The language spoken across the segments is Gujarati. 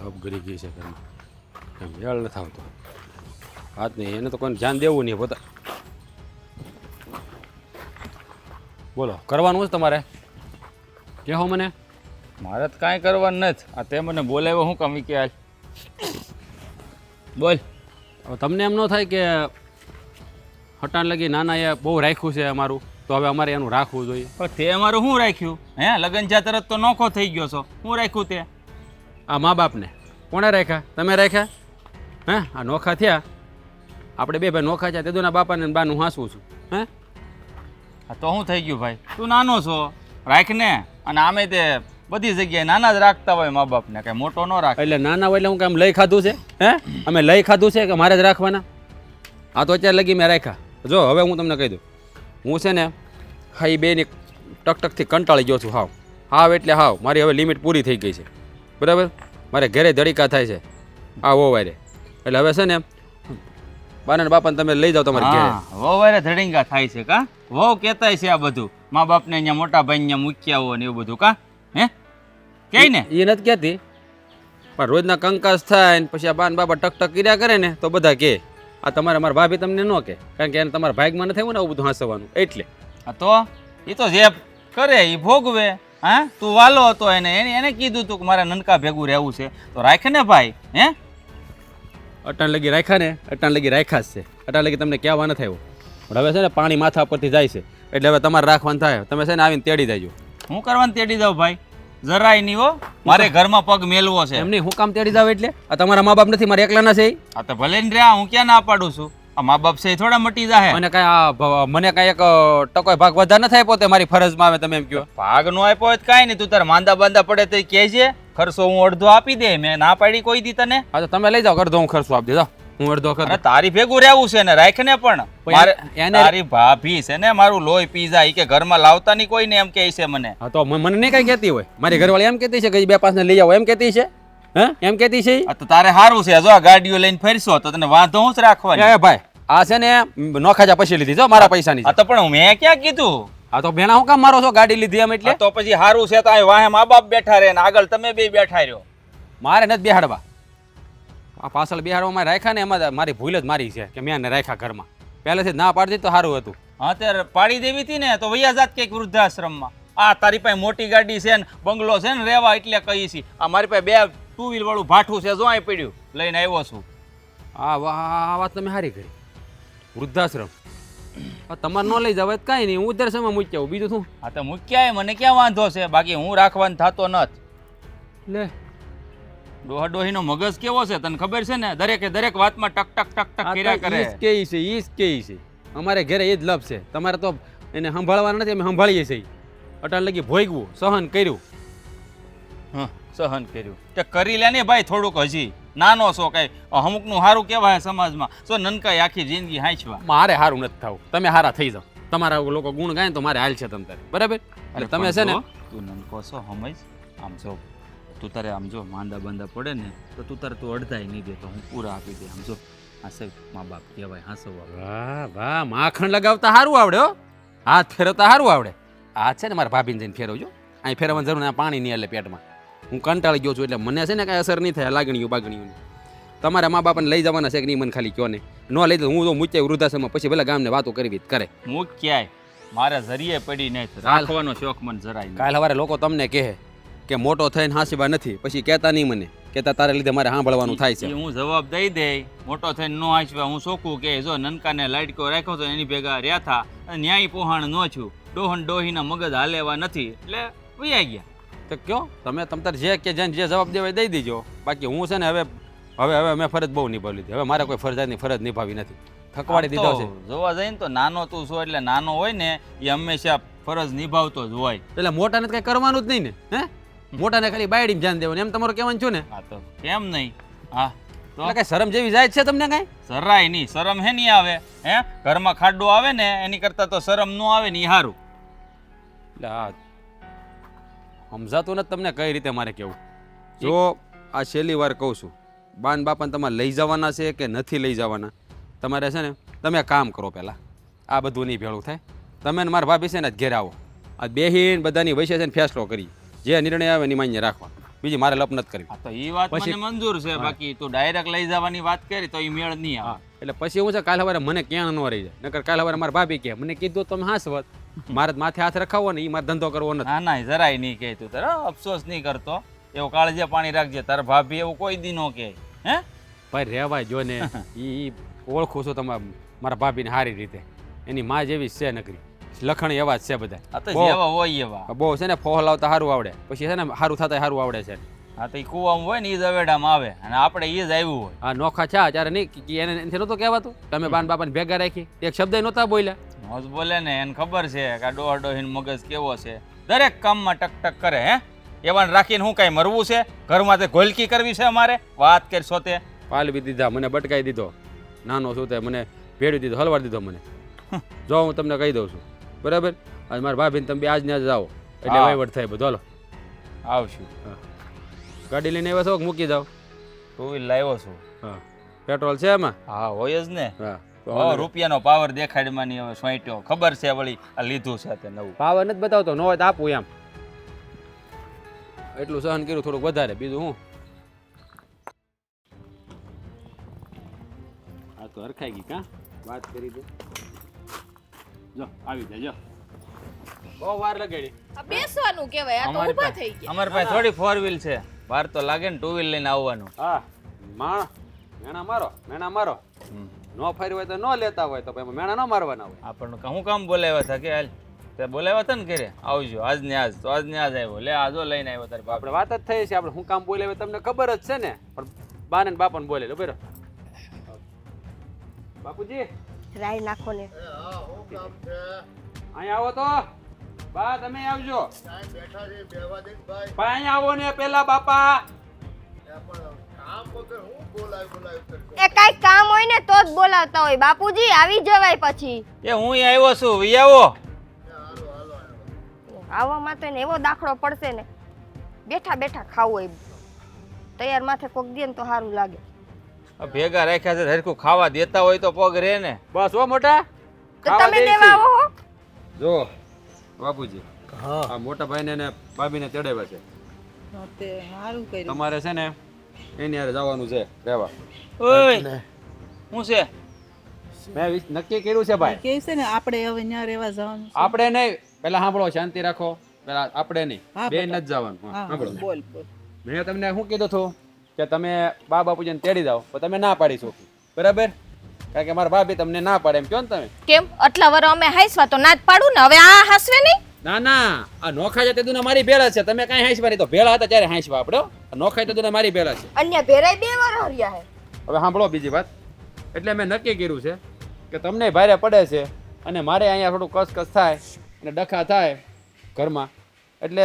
અબગરી ગઈ છે ઘરમાં એમ યાળ નથી આવતો વાત નહીં એને તો કોઈને ધ્યાન દેવું નહીં પોતા બોલો કરવાનું છે તમારે કહો મને મારે તો કાંઈ કરવાનું નથી. આ તે મને બોલાવ્યો હું કમી કે બોલ. હવે તમને એમ ન થાય કે હટાણ લગી નાના એ બહુ રાખ્યું છે અમારું તો હવે અમારે એનું રાખવું જોઈએ. પણ તે અમારું શું રાખ્યું હે? લગન જ્યાં તરત તો નોખો થઈ ગયો છો. શું રાખ્યું તે? આ મા બાપને કોણે રાખ્યા? તમે રાખ્યા હે? આ નોખા થયા આપણે બે ભાઈ નોખા થયા તેદુના બાપાને બાનું હાંસવું છું હે? આ તો શું થઈ ગયું ભાઈ? તું નાનો છો રાખ ને. અને આમે તે બધી જગ્યાએ નાના જ રાખતા હોય મા બાપને, કાંઈ મોટો ન રાખે. એટલે નાના હોય એટલે હું કામ લઈ ખાધું છે હે? અમે લઈ ખાધું છે કે મારે જ રાખવાના? આ તો અત્યારે લગી મેં રાખ્યા. જો હવે હું તમને કહી દઉં, હું છે ને હા એ બેની ટકટકથી કંટાળી ગયો છું. હાવ એટલે હાવ મારી હવે લિમિટ પૂરી થઈ ગઈ છે બરાબર. મારે ઘરે ધડીકા થાય છે આ વોવારે. એટલે હવે છે ને બાના બાપાને તમે લઈ જાઓ તમારે ઘરે. વોવારે ધડીંગા થાય છે કા? વહુ કહેતાય છે આ બધું મા બાપને અહીંયા મોટા ભાઈ અહીંયા મૂક્યા હોય ને એવું બધું કા? હે કે ને એ નથી કહેતી પણ રોજના કંકાસ થાય ને પછી આ બાન બાપા ટકટક કર્યા કરે ને તો બધા કહે. આ તમારે મારા ભાભી તમને ન કહે કારણ કે એને તમારા ભાગમાં નથી આવ્યું ને આવું બધું હાંસવાનું એટલે. હા તો એ તો જે કરે એ ભોગવે. હા તું વાલો હતો એને કીધું તું કે મારે નનકા ભેગું રહેવું છે તો રાખ ને ભાઈ. હે અટાણ લગી રાખ્યા ને અટાણ લગી રાખ્યા જ છે. અટાણ લગી તમને કહેવા નથી આવ્યું પણ હવે છે ને પાણી માથા પરથી જાય છે એટલે હવે તમારે રાખવાનું થાય. તમે છે ને આવીને તેડી દેજો. હું કરવાનું તેડી જાઉં ભાઈ? જરાય નહીં હો. મારે ઘરમાં પગ મેલવો છે. એમની હું કામ તેડી જાવ એટલે આ તમારા મા બાપ નથી મારે એકલાના છે. આ તો ભલે ને રહ્યા હું ક્યાં ના પાડું છું. આ મા બાપ છે એ થોડા મટી જાય. મને કાંઈ એક ટકોય ભાગ વધારે ન થાય પોતે મારી ફરજમાં આવે તમે એમ કહો. ભાગ નો આપ્યો હોય કાંઈ નહીં. તું તારે માંદા બાંદા પડે તો કહેજે. ખર્ચો હું અડધો આપી દે. મેં ના પાડી કોઈ દી તને. હા તો તમે લઈ જાઓ અડધો હું ખર્ચો આપી દેજો. હું અડધો ખર્ચો. તારી ભેગું રહેવું છે ને રાખ ને. પણ મારે તારી ભાભી છે ને મારું લોહી પી જાય કે ઘરમાં લાવતા નહીં કોઈ ને એમ કહે છે મને. હા તો મને નહીં કઈ કહેતી હોય. મારી ઘરવાળી એમ કહેતી છે કે બે પાંચ ને લઈ આવો એમ કહેતી છે. હે એમ કહેતી છે. તો તારે સારું છે જો આ ગાડીઓ લઈને ફરશો તો તને વાંધો હું જ રાખવાની. એ ભાઈ આ છે ને નોખાજા પછી લીધી જો મારા પૈસાની. આ તો પણ મેં ક્યાં કીધું? હા તો બેના હું કામ મારો છો ગાડી લીધી એમ એટલે? તો પછી સારું છે તો અહીં વાહે મા બાપ બેઠા રહે ને આગળ તમે બે બેઠા રહ્યો. મારે નથી બેહાડવા. આ પાછળ બિહારમાં રાખ્યા ને એમાં મારી ભૂલ જ મારી છે કે મેં એને રાખ્યા ઘરમાં. પહેલેથી ના પાડતી તો સારું હતું. હા ત્યારે પાડી દેવી હતી ને તો વૈયા જાત કંઈક વૃદ્ધાશ્રમમાં. આ તારી પાસે મોટી ગાડી છે ને બંગલો છે ને રહેવા એટલે કહી છી. આ મારી પાસે બે ટુ વ્હીલ વાળું ભાઠું છે જો અહીં પડ્યું લઈને આવ્યો છું. આ વાત તમે સારી કરી. વૃદ્ધાશ્રમ તમારે ન લઈ જવાય કાંઈ નહીં. હું વૃદ્ધાશ્રમમાં મૂકી આવું બીજું શું. હા તો મૂક્યા મને ક્યાં વાંધો છે? બાકી હું રાખવાનું થતો નથી. લે ડોહા ડોહીનો મગજ કેવો છે તને ખબર છે ને? દરેકે દરેક વાતમાં ટક ટક ટક ટક કર્યા કરે. ઈ જ કે છે અમારે ઘરે એ જ લપ છે. તમારે તો એને સંભાળવાના નથી અમે સંભાળીએ છીએ. અટાણ લગી ભોગવું સહન કર્યું. હા સહન કર્યું તે કરી લે ને ભાઈ. થોડુંક હજી નાનો છો કઈ અમુકનું સારું કહેવાય સમાજમાં. સો નનકાઈ આખી જિંદગી હાંચવા. મારે સારું નથી થવું. તમે સારા થઈ જાઓ. તમારા લોકો ગુણ ગાય તો મારે હાલ છે તમ તારે બરાબર. એટલે તમે છે ને તું નનકો છો સમજ. આમ જો તું તારે આમ જો માંદા બાંદા પડે ને તો તું તારે તું અડધાય નહીં દે તો હું પૂરા આપી દે. આમ જો હાસે મા બાપ કહેવાય હાસવા. વાહ વાહ માખણ લગાવતા સારું આવડે હો. હાથ ફેરવતા સારું આવડે. હાથ છે ને મારા ભાભીને જઈને ફેરવજો. અહીં ફેરવવાની જરૂર નહીં. પાણી નહીં એટલે પેટમાં હું કંટાળી ગયો છું એટલે મને છે ને કાંઈ અસર નહીં થાય લાગણીઓ બાગણીઓની. તમારા મા બાપાને લઈ જવાના છે કે નહીં મને ખાલી કહો ને. ન લઈ તો હું તો મૂક્યા વૃદ્ધાશ્રમમાં પછી ભલે ગામને વાતો કરવી કરે. મૂક ક્યાંય મારે જરીએ પડી નહીં. રાખવાનો શોખ મને જરાય નહીં. કાલ સવારે લોકો તમને કહે કે મોટો થઈને હાંસવા નથી પછી કહેતા નહીં મને કહેતા તારે લીધે મારે સાંભળવાનું થાય છે. હું જવાબ દઈ દે મોટો થઈને નો હાંસવા. હું ચોખ્ખું કે જો નનકાને લાઈટકો રાખ્યો તો એની ભેગા રહ્યા થા ન્યાય પોહાણ ન છું. ડોહન ડોહીના મગજ હાલેવા નથી એટલે વૈયા ગયા. તો કયો તમે તમતાર જે કે જેને જે જવાબ દેવાય દઈ દેજો. બાકી હું છે ને હવે મેં ફરજ બહુ નિભાવી લીધી. હવે મારે કોઈ ફરજની ફરજ નિભાવી નથી. થકવાડી દીધો છે. જોવા જઈને તો નાનો તું છો એટલે નાનો હોય ને એ હંમેશા ફરજ નિભાવતો જ હોય. એટલે મોટાને કઈ કરવાનું જ નહીં ને. હે મોટાને ખાલી બાયડીમાં ધ્યાન દેવાનું એમ તમારું કહેવાનું છું ને. હા તો કેમ નહીં. હા તો કઈ શરમ જેવી જાય છે તમને કઈ? જરાય નહીં. શરમ હે નહીં આવે. હે ઘરમાં ખાડો આવે ને એની કરતા તો શરમ ન આવે ને એ સારું. એટલે આ સમજાતું નથી તમને કઈ રીતે મારે કેવું. જો આ છેલ્લી વાર કહું છું બાન બાપાને તમારે લઈ જવાના છે કે નથી લઈ જવાના તમારે છે ને તમે કામ કરો પહેલાં. આ બધું નહીં ભેળું થાય. તમે ને મારા ભાભી છે ને ઘેર આવો. આ બેહીન બધાની વૈસે છે ને ફેસલો કરી જે નિર્ણય આવે એની માન્ય રાખવા. બીજી મારે લપ નથી કરવી. હા તો એ વાત મને મંજૂર છે, બાકી તું ડાયરેક્ટ લઈ જવાની વાત કરી તો એ મેળ નહીં આવે. એટલે પછી હું છે કાલે સવારે મને ક્યાં ન રહી જાય, નકર કાલે સવારે મારા ભાભી કહે મને કીધું તમે હાંસવત, મારે જ માથે હાથ રખાવો ને એ મારે ધંધો કરવો નથી. ના ના જરાય નહીં કહે તું તારે અફસોસ નહીં કરતો, એવું કાળજે પાણી રાખજે, તારા ભાભી એવું કોઈ દી નો કહે. હે ભાઈ રહેવાય જો ને એ ઓળખું છું તમારા મારા ભાભીને સારી રીતે, એની માં જેવી છે નકરી, લખણ એવા જ છે બધા. આ તો જેવા હોય એવા. બહુ છે ને ફોહલાવતા સારું આવડે, પછી છે ને સારું થતા સારું આવડે છે. હા તો એ કુવામાં હોય ને એ જ અવેડામાં આવે અને આપણે એ જ આવ્યું હોય. આ નોખા છે ત્યારે નહીં એને એનાથી નહોતું કહેવાતું તમે બાન બાપાને ભેગા રાખી, એક શબ્દ નહોતા બોલ્યા. મોજ બોલે ને એને ખબર છે કે આ ડોહા ડોહીનો મગજ કેવો છે, દરેક કામમાં ટક ટક કરે. હે એવાને રાખીને હું કાંઈ મરવું છે, ઘરમાં તે ઘોલકી કરવી છે અમારે? વાત કરશો તે પાલવી દીધા, મને બટકાઈ દીધો, નાનો શું તે મને ભેળવી દીધો, હલવાડી દીધો મને. જો હું તમને કહી દઉં છું બરાબર, આજે મારા ભાભીને તમે આજને આજ જાઓ એટલે વહીવટ થાય બધો. હાલો આવશું. ગાડી લઈને આવ્યા છો કે મૂકી જાઓ? ટુ વ્હીલ લાવ્યો છું. હા પેટ્રોલ છે એમાં? હા હોય જ ને. હા તો રૂપિયાનો પાવર દેખાડમાં નહીં હવે સોંટ્યો, ખબર છે વળી આ લીધું છે તે નવું. પાવર નથી બતાવતો, ન હોય તો આપું એમ, એટલું સહન કર્યું થોડુંક વધારે, બીજું હું. આ તો હરખાઈ ગઈ કા વાત કરી દે. જો આવી જાય, જો બહુ વાર લગાડી. આ બેસવાનું કહેવાય, આ તો ઊભા થઈ ગયા. અમારી પાસે થોડી ફોર વ્હીલ છે, વાર તો લાગે ને ટુ વ્હીલ લઈને આવવાનું. હા માણ મેણા મારો નો ફર્યું હોય તો ન લેતા હોય તો પછી મેણા ન મારવાના હોય. આપણને હું કામ બોલાવ્યા હતા કે હાલ તે બોલાવ્યા હતા ને ઘરે આવજો આજ ને આજ, તો આજ ને આજ આવ્યો. લે આજો લઈને આવ્યો તારી બાપ. આપણે વાત જ થઈ છે, આપણે હું કામ બોલે તમને ખબર જ છે ને, પણ બાને ને બાપાને બોલે લો બેરો. બાપુજી રાઈ નાખો ને. અહીંયા આવો તો બા, તમે આવજો. ભાઈ અહીંયા આવો ને પેલા બાપા. એ કાઈ કામ હોય ને તો જ બોલાવતા હોય. બાપુજી આવી જવાય પછી. એ હું આવ્યો છું, વી આવો. આવવામાં તો એને એવો દાખલો પડશે ને, બેઠા બેઠા ખાવું હોય. તૈયાર માથે કોક દે ને તો સારું લાગે. ભેગા રાખ્યા છે, હરખું ખાવા દેતા હોય તો પગ રે ને. બસ હો મોટા, તો તમે દેવા આવો હો. જો બાપુજી આ મોટા ભાઈને ને ભાભીને તેડાવ્યા છે. તે સારું કર્યું. તમારે છે ને એની હારે જવાનું છે રહેવા. ઓય હું છે? મેં નક્કી કર્યું છે ભાઈ. કે છે ને આપણે હવે ત્યાં રહેવા જવાનું છે. આપણે નહીં, પેલા સાંભળો, શાંતિ રાખો. પેલા આપણે નહીં, હા, બે બેટા. નથી જવાનું. હા, હા, સાંભળો. બોલ બોલ. મેં તમને શું કીધું હતું કે તમે બા બાપુજીને તેડી જાઓ, પણ તમે ના પાડી શોખી બરાબર, કારણ કે મારા ભાભી તમને ના પાડે એમ કહો ને તમે. કેમ આટલા વર અમે હાઈસવા તો ના જ પાડું ને, હવે આ હાસવે નહીં. ના ના, આ નોખા છે તે દુના મારી ભેળા છે, તમે કાંઈ હાંસવા નહીં. તો ભેળા હતા ત્યારે હાંસવા આપણે, નોખા તે દુના મારી ભેળા છે. અન્ય ભેરાય 2 વાર હર્યા હે. હવે સાંભળો બીજી વાત, એટલે મેં નક્કી કર્યું છે કે તમને ભારે પડે છે અને મારે અહીંયા થોડું કસકસ થાય અને ડખા થાય ઘરમાં, એટલે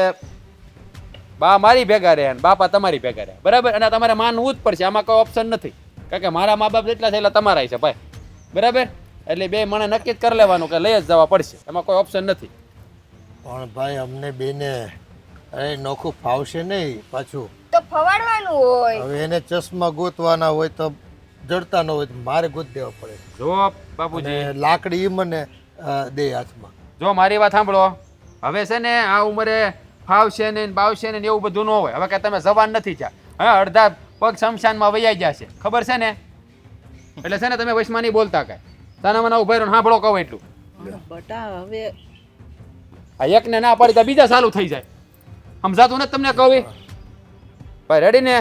બા મારી ભેગા રહે અને બાપા તમારી ભેગા રહે બરાબર. અને તમારે માનવું જ પડશે, આમાં કોઈ ઓપ્શન નથી, કારણ કે મારા મા બાપ જેટલા છે એટલા તમારા છે ભાઈ બરાબર. એટલે બે મને નક્કી જ કરી લેવાનું કે લઈ જ જવા પડશે, એમાં કોઈ ઓપ્શન નથી. પણ ભાઈ અમને બેને અરે નોખું ફાવશે નહીં પાછું. તો ફવાડવાનું હોય. હવે એને ચશ્મા ગોતવાના હોય તો જડતા ન હોય તો મારે ગોત દેવા પડે. જો બાપુજી, અને લાકડી ઈ મને દે હાથમાં. જો મારી વાત સાંભળો, હવે છે ને આ ઉંમરે ફાવશે ને બાવશે ને એવું બધું ન હોય. હવે કે તમે જવાન નથી થયા, હવે અડધા પગ શમશાનમાં વૈયા ગયા છે, ખબર છે ને, એટલે છે ને તમે વચમાં નહીં બોલતા કાંઈ. તાના મને ઉભા રહ્યો સાંભળો કહું એટલું. બટા હવે આ એકને ના પાડી તો બીજા ચાલુ થઈ જાય, સમજાતું નથી તમને કહું ભાઈ? રેડી ને?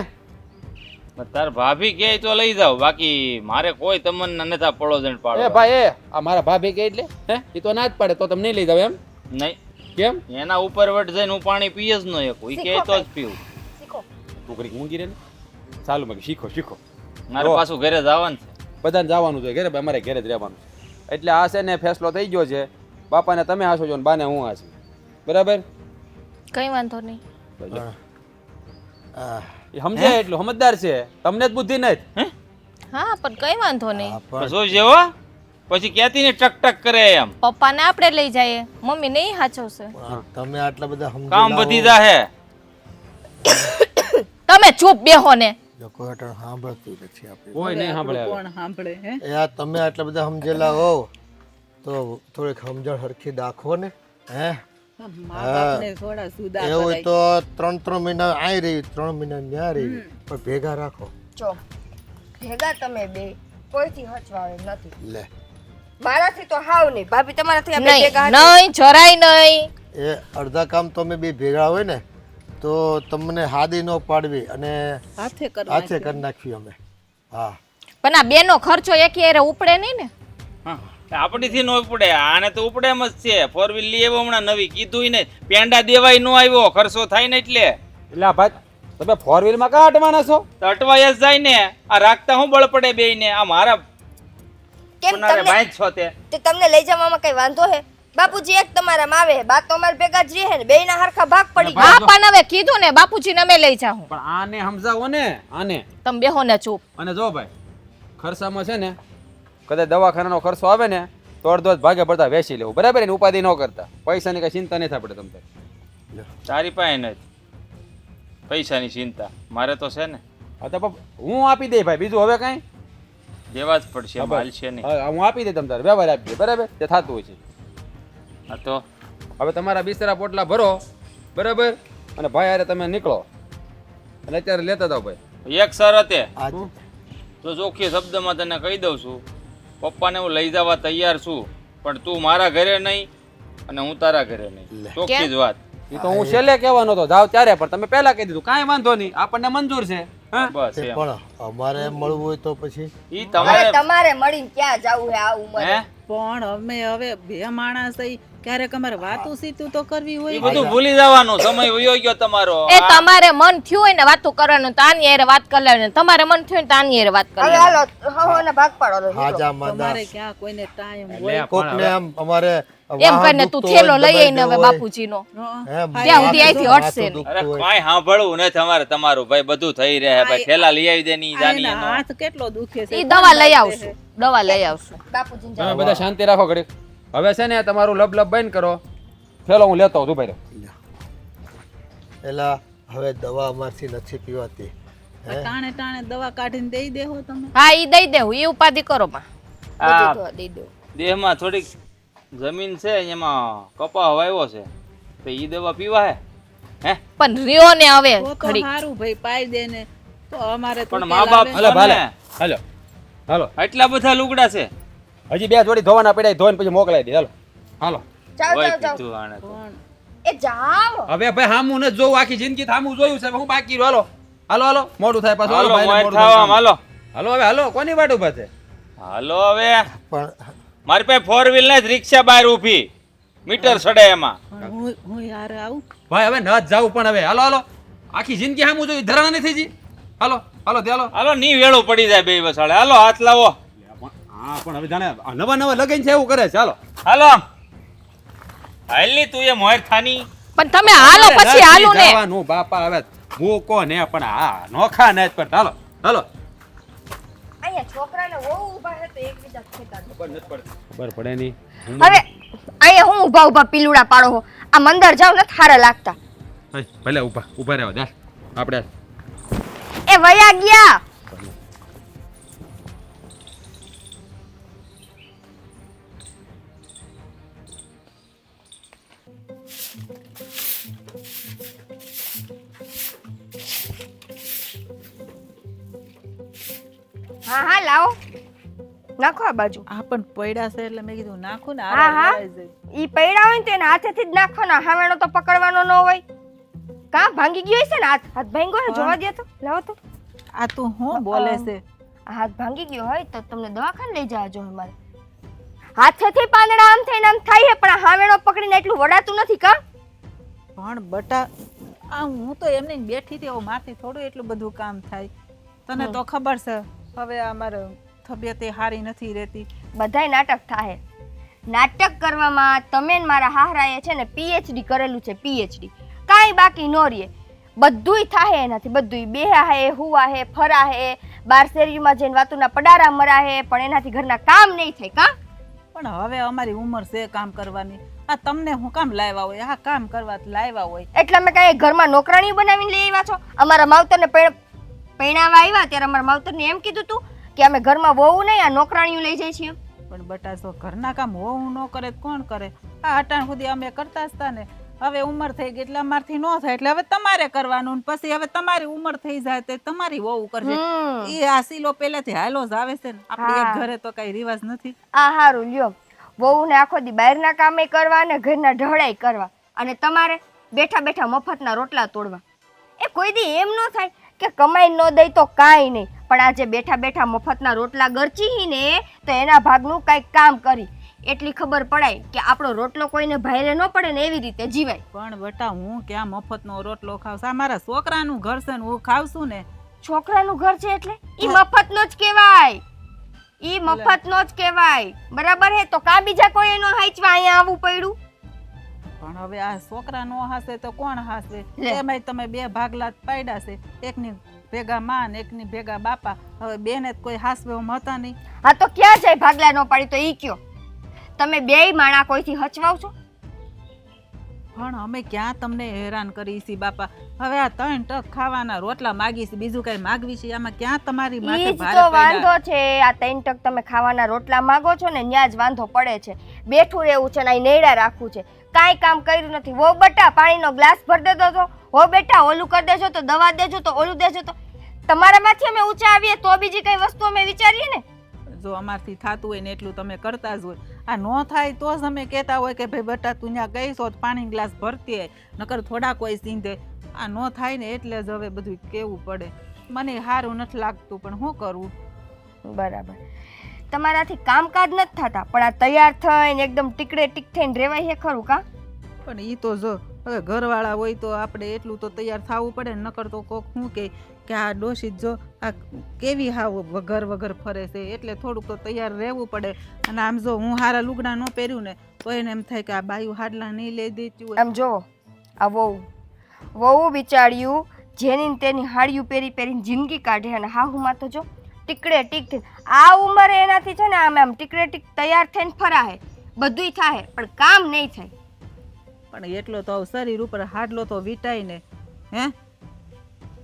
તાર ભાભી કહે તો લઈ જાવ, બાકી મારે કોઈ તમને નથી પડોજણ એ પાડો. ભાઈ આ મારા ભાભી કે એટલે હે એ તો ના જ પાડે, તો તમે નહીં લઈ જાવ એમ નહીં, કેમ? એના ઉપર વટ જઈને હું પાણી પીએ જ ન એકું, ઈ કહે તો જ પીવું. શીખો. છોકરી મૂંગી રે ને ચાલુ મેં શીખો શીખો. મારે પાછું ઘરે જવાનું છે. બધાને જવાનું છે ઘરે, અમારે ઘરે જ રહેવાનું છે. એટલે આ છે ને ફેસલો થઈ ગયો છે, બાપાને તમે હાસો છો ને બાને હું હાસું બરાબર. કઈ વાંધો નહીં. આ એ સમજે એટલું સમજદાર છે, તમને જ બુદ્ધિ નથી. હા પણ કઈ વાંધો નહીં. પણ શું છે હો? પછી ક્યાંથી ને ટક ટક કરે એમ. પપ્પાને આપણે લઈ જઈએ, મમ્મી નહીં હાચવશે. તમે આટલા બધા કામ સમજેલા વધી હો. જાહે. તમે ચૂપ બેહો ને. જો કોઈ અટણ સાંભળતું નથી આપણે. કોઈ નહીં સાંભળે હવે. કોણ સાંભળે હે? એ આ તમે આટલા બધા સમજેલા હો તો થોડીક સમજણ હરખી દાખવો ને. હે મા બાપને થોડા સુધા એવું કરાય. તો 3 મહિના આઈ રહી 3 મહિના ન્યા રહી પણ ભેગા રાખો જો ભેગા તમે બે કોઈથી હચવાવે નથી. લે મારાથી તો હાવ નહીં. ભાભી તમારાથી આપણે ભેગા નહીં નહીં જરાય નહીં. એ અડધા કામ તમે બે ભેગા હોય ને તો તમને હાદી ન પાડવી અને હાથે હાથે કરી નાખવી અમે. હા પણ આ બેનો ખર્ચો એકી હારે ઉપડે નહીં ને. હા આપણીથી ન ઉપડે, આને તો ઉપડે એમ જ છે. 4 વ્હીલ લઈ આવ્યો હમણાં નવી, કીધું ને પેંડા દેવાય ન આવ્યો, ખર્ચો થાય ને એટલે એટલે આ ભાઈ તમે 4 વ્હીલમાં કાં અટવાના છો? તો અટવાય જ જાય ને. આ રાખતા હું બળ પડે બેયને. આ મારા કેમ કોનારે તમને બાંધ છો તે તે તમને લઈ જવામાં કઈ વાંધો હે? બાપુજી એક તમારામાં આવે બા તો અમારે ભેગા જ રહે ને બેયના હરખા ભાગ પડી ગયા. હા પણ હવે કીધું ને બાપુજીને અમે લઈ જાઉં. પણ આને સમજાવો ને, આને. તમે બેહો ને ચૂપ. અને જો ભાઈ ખર્ચામાં છે ને કદાચ દવાખાનાનો ખર્ચો આવે ને તો અડધો જ ભાગે પડતા વેચી લેવું, બરાબર ને? ઉપાધિ ન કરતા. પૈસાની કઈ ચિંતા નહીં થાય પડે તમને. તારી પાસે નથી પૈસાની ચિંતા, મારે તો છે ને. હા તો હું આપી દઈ ભાઈ, બીજું હવે કાંઈ દેવા જ પડશે, માલ છે નહીં. હા, હું આપી દઈ તમ તારે વ્યવહાર આપી દે, બરાબર? તે થતું હોય છે. હા તો હવે તમારા બિસ્તરા પોટલા ભરો, બરાબર? અને ભાઈ હારે તમે નીકળો અને અત્યારે લેતા જાઓ ભાઈ. એક શરતે આજ તો ચોખ્ખી શબ્દમાં તને કહી દઉં છું, પપ્પાને હું લઈ જવા તૈયાર છું, પણ તું મારા ઘરે નહીં અને હું તારા ઘરે નહીં. ચોખ્ખી જ વાત. એ તો હું છેલ્લે કહેવાનો હતો જાવ ત્યારે, પણ તમે પહેલા કહી દીધું. કાંઈ વાંધો નહીં, આપણને મંજૂર છે. હા બસ તે એમ. પણ અમારે મળવું હોય તો પછી ઈ હવે તમારે તમારે મળીને ક્યાં જાવું હે આ ઉંમરે? હે પણ અમે હવે બે માણસ થઈ, ક્યારેક અમારે વાતું સીતું તો કરવી ઈ હોય. બધું ભૂલી જવાનું. સમય વયો ગયો તમારો. એ તમારે મન થયું હોય ને વાતું કરવાનું તો આની હારે વાત કરી લેવાની. તમારે મન થયું ને તો આની હારે વાત કરી હવે લેવાની. હાલો હો ને ભાગ પાડો લો. હાજા માંદા તમારે ક્યાં કોઈને ટાઈમ હોય? કોકને આમ અમારે એમ કરીને તું થેલો લઈ આવીને હવે બાપુજીનો. ત્યાં સુધી અહીંથી હટશે નહીં. અરે કાંઈ સાંભળવું નથી અમારે તમારું. ભાઈ બધું થઈ રહે. ભાઈ થેલા લઈ આવી દે ની જાની એના એનો. હાથ કેટલો દુખે છે. ઈ દવા લઈ આવશું, દવા લઈ આવશું. બાપુજીને તમે જાઓ. બધા શાંતિ રાખો ઘડીક. હવે છે ને તમારું લબ લબ બંધ કરો. ફેલો હું લેતો આવું, ભાઈ. એલા હવે દવા અમારથી નથી પીવાતી. ટાણે ટાણે દવા કાઢીને દઈ દેહો તમે. હા ઈ દઈ દેવું, ઈ ઉપાધિ કરો માં. આ બધું તો દઈ દો. દેહમાં થોડીક જમીન છે એમાં કપા વાવ્યો છે, તો ઈ દવા પીવા હે પણ રહ્યો ને હવે તો ઘડી. સારું ભાઈ પાઈ દે ને તો અમારે તો પણ મા બાપ હાલો ભાલે હાલો હાલો. એટલા બધા લુગડા છે. હજી 2 જોડી ધોવાના પડ્યા, ધોઈને પછી મોકલાઈ દે. હાલો હાલો. જાઓ હોય જાઓ જાઓ. પીધું આણે તો. પણ એ જાઓ. હવે ભાઈ હામું નથી જોવું, આખી જિંદગી હામું જોયું છે. હવે હું બાકી રહ્યું. હાલો હાલો હાલો, મોડું થાય પાછું. હાલો ભાઈને મોય મોડું થાવા, થાય. હાલો હાલો હવે હાલો, કોની વાટ ઉભા છે? હાલો હવે પણ મારી પાસે 4 વ્હીલ ને રિક્ષા બહાર ઊભી, મીટર સડે એમાં. હું યાર આવું. ભાઈ હવે ન જાવું, પણ હવે હાલો હાલો. આખી જિંદગી હામું જોયું, ધરાણા નથી જી. હાલો હાલો તે હાલો. હાલો ની વેળો પડી જાય બે વસાડે. હાલો હાથ લાવો. હા પણ હવે જાણે નવા નવા લગન છે એવું કરે છે. હાલો હાલો આમ હાલની તું એ મોર થાની. પણ તમે હાલો પછી હાલું ને. જવાનું બાપા હવે મૂકો ને, પણ હા નોખા ને જ પણ. હાલો હાલો. અહીંયા છોકરાને બહુ ઊભા છે તો એકબીજા ખેતા દે. ખબર પડે નહીં. હવે અહીંયા હું ઊભા ઊભા પીલુડા પાડો હો. આ મંદર જાવ ને થારા લાગતા. ભલે ઊભા ઊભા રહેવા દે. આપણે એ વયા ગયા. હા હા લાવો નાખો આ બાજુ. આ પણ પૈડા છે એટલે મેં કીધું નાખું ને હા, હા. ઈ પૈડા હોય ને તો એના હાથેથી જ નાખવાના, હામેણો તો પકડવાનો ન હોય. કા ભાંગી ગયો હશે ને? હાથ ભાંગ્યો હે? જોવા દે તો, લાવો તો. આ તું હું બોલે છે? આ હાથ ભાંગી ગયો હોય તો તમને દવાખાને લઈ જવા જોઈએ મારે. હાથેથી પાંદડા આમ થઈને આમ થાય છે પણ આ હામેણો પકડીને એટલું વડાતું નથી. કા પણ બટા આ હું તો એમને બેઠી હતી, મારથી થોડું એટલું બધું કામ થાય. તને તો ખબર છે હવે અમારે તબિયત સારી નથી રહેતી. બધાય નાટક થાય. નાટક કરવામાં તમે ને મારા હાહરાએ છે ને પીએચડી કરેલું છે. પીએચડી કાંઈ બાકી ન રહે. બધુંય થાય એનાથી. બધુંય બેહા હે, હુવા હે, ફરા હે, બાર શેરીમાં જઈને વાતુના પડારા મરા હે, પણ એનાથી ઘરના કામ નહીં થાય. કા પણ હવે અમારી ઉંમર છે કામ કરવાની. આ તમને હું કામ લાવ્યા હોય? આ કામ કરવા લાવ્યા હોય એટલે અમે કાંઈ ઘરમાં નોકરાણી બનાવીને લઈ આવ્યા છો? અમારા માવતરને પૈણાવા આવ્યા ત્યારે અમારા માવતરને એમ કીધું તું કે અમે ઘરમાં વહુ નહીં આ નોકરાણીઓ લઈ જાય છીએ. પણ બટા જો ઘરના કામ હોવું ન કરે તો કોણ કરે? આ અટાણ સુધી અમે કરતા હતા ને. હવે ઉંમર થઈ ગઈ એટલે અમારથી ન થાય એટલે હવે તમારે કરવાનું ને પછી હવે તમારી ઉંમર થઈ જાય તે તમારી વહુ કરશે એ આ સીલો પહેલેથી હાલો જ આવે છે ને આપણે એક ઘરે તો કઈ રિવાજ નથી. આ હારું લ્યો, વહુને આખો દી બહારના કામે કરવા ને ઘરના ઢળાઈ કરવા, અને તમારે બેઠા બેઠા મફતના રોટલા તોડવા. એ કોઈ દી એમ ન થાય કે કમાઈ ન દઈ તો કાંઈ નહીં, પણ આજે બેઠા બેઠા મફતના રોટલા ગરચી ને તો એના ભાગનું કાંઈક કામ કરી એટલી ખબર પડાય કે આપણો રોટલો કોઈને ભારે ન પડે ને એવી રીતે જીવાય. પણ બટા હું ક્યાં મફતનો રોટલો ખાવ છું? આ મારા છોકરાનું ઘર છે ને હું ખાવશું ને. છોકરાનું ઘર છે એટલે ઈ મફતનો જ કહેવાય, ઈ મફતનો જ કહેવાય, બરાબર હે? તો કા બીજા કોઈ એનો હાચવા અહીંયા આવવું પડ્યું? પણ હવે આ છોકરા નો હાસે તો કોણ હાસે? એમાંય તમે બે ભાગલા પાડ્યા છે, એકની ભેગા માં ને એકની ભેગા બાપા. હવે બેને કોઈ હાસવે એમ હતા નહીં. હા તો ક્યાં જાય ભાગલા નો પાડી? તો ઈ કયો તમે બેય માણા કોઈથી હચવાવ છો? પણ અમે ક્યાં તમને હેરાન કરી છે બાપા? હવે આ 3 ટક ખાવાના રોટલા માગી છે, બીજું કઈ માગવી છે? આમાં ક્યાં તમારી માથે ઈ જ ભારે તો પડ્યા? વાંધો છે. આ 3 ટક તમે ખાવાના રોટલા માંગો છો ને ન્યા જ વાંધો પડે છે. બેઠું રહેવું છે ને અહીં નેડા રાખવું છે, કાંઈ કામ કર્યું નથી. વો બટા પાણીનો ગ્લાસ ભરી દેજો તો, હો બેટા ઓલું કરી દેજો તો, દવા દેજો તો, ઓલું દેજો તો. તમારામાંથી અમે ઊંચા આવીએ તો બીજી કઈ વસ્તુ અમે વિચારીએ ને. જો અમારથી થતું હોય ને એટલું તમે કરતા જ હોય. આ નો થાય તો જ અમે કહેતા હોય કે ભાઈ બટા તું ત્યાં ગઈ છો તો પાણી ગ્લાસ ભરતી હોય, નકર થોડા કોઈ સીંધે. આ નો થાય ને એટલે જ હવે બધું કેવું પડે. મને સારું નથી લાગતું પણ શું કરવું? બરાબર, તમારાથી કામકાજ નથી થતા, પણ આ તૈયાર થઈને એકદમ ટીકડે ટીક થઈને રેવાય છે ખરું કા? પણ એ તો જો હવે ઘરવાળા હોય તો આપણે એટલું તો તૈયાર થવું પડે ને. નકર તો કોક શું કે આ ડોશી જો આ કેવી હાવ વગર ફરે છે, એટલે થોડુંક તો તૈયાર રહેવું પડે. અને આમ જો હું હારા લુગડા ન પહેર્યું ને તો એને એમ થાય કે આ બાયું હાડલા નહીં લઈ દેતી હોય. આમ જો આ વહુ બિચાર્યું જેની તેની હાડિયું પહેરીને જિંદગી કાઢે, અને હાહુમાં તો જો ટીકડે ટીક થઈને આ ઉંમરે એનાથી છે ને આમ ટીકડે ટીક તૈયાર થઈને ફરાહે, બધુંય થાય પણ કામ નહીં થાય. પણ એટલો તો શરીર ઉપર હાડલો તો વીટાય ને, હે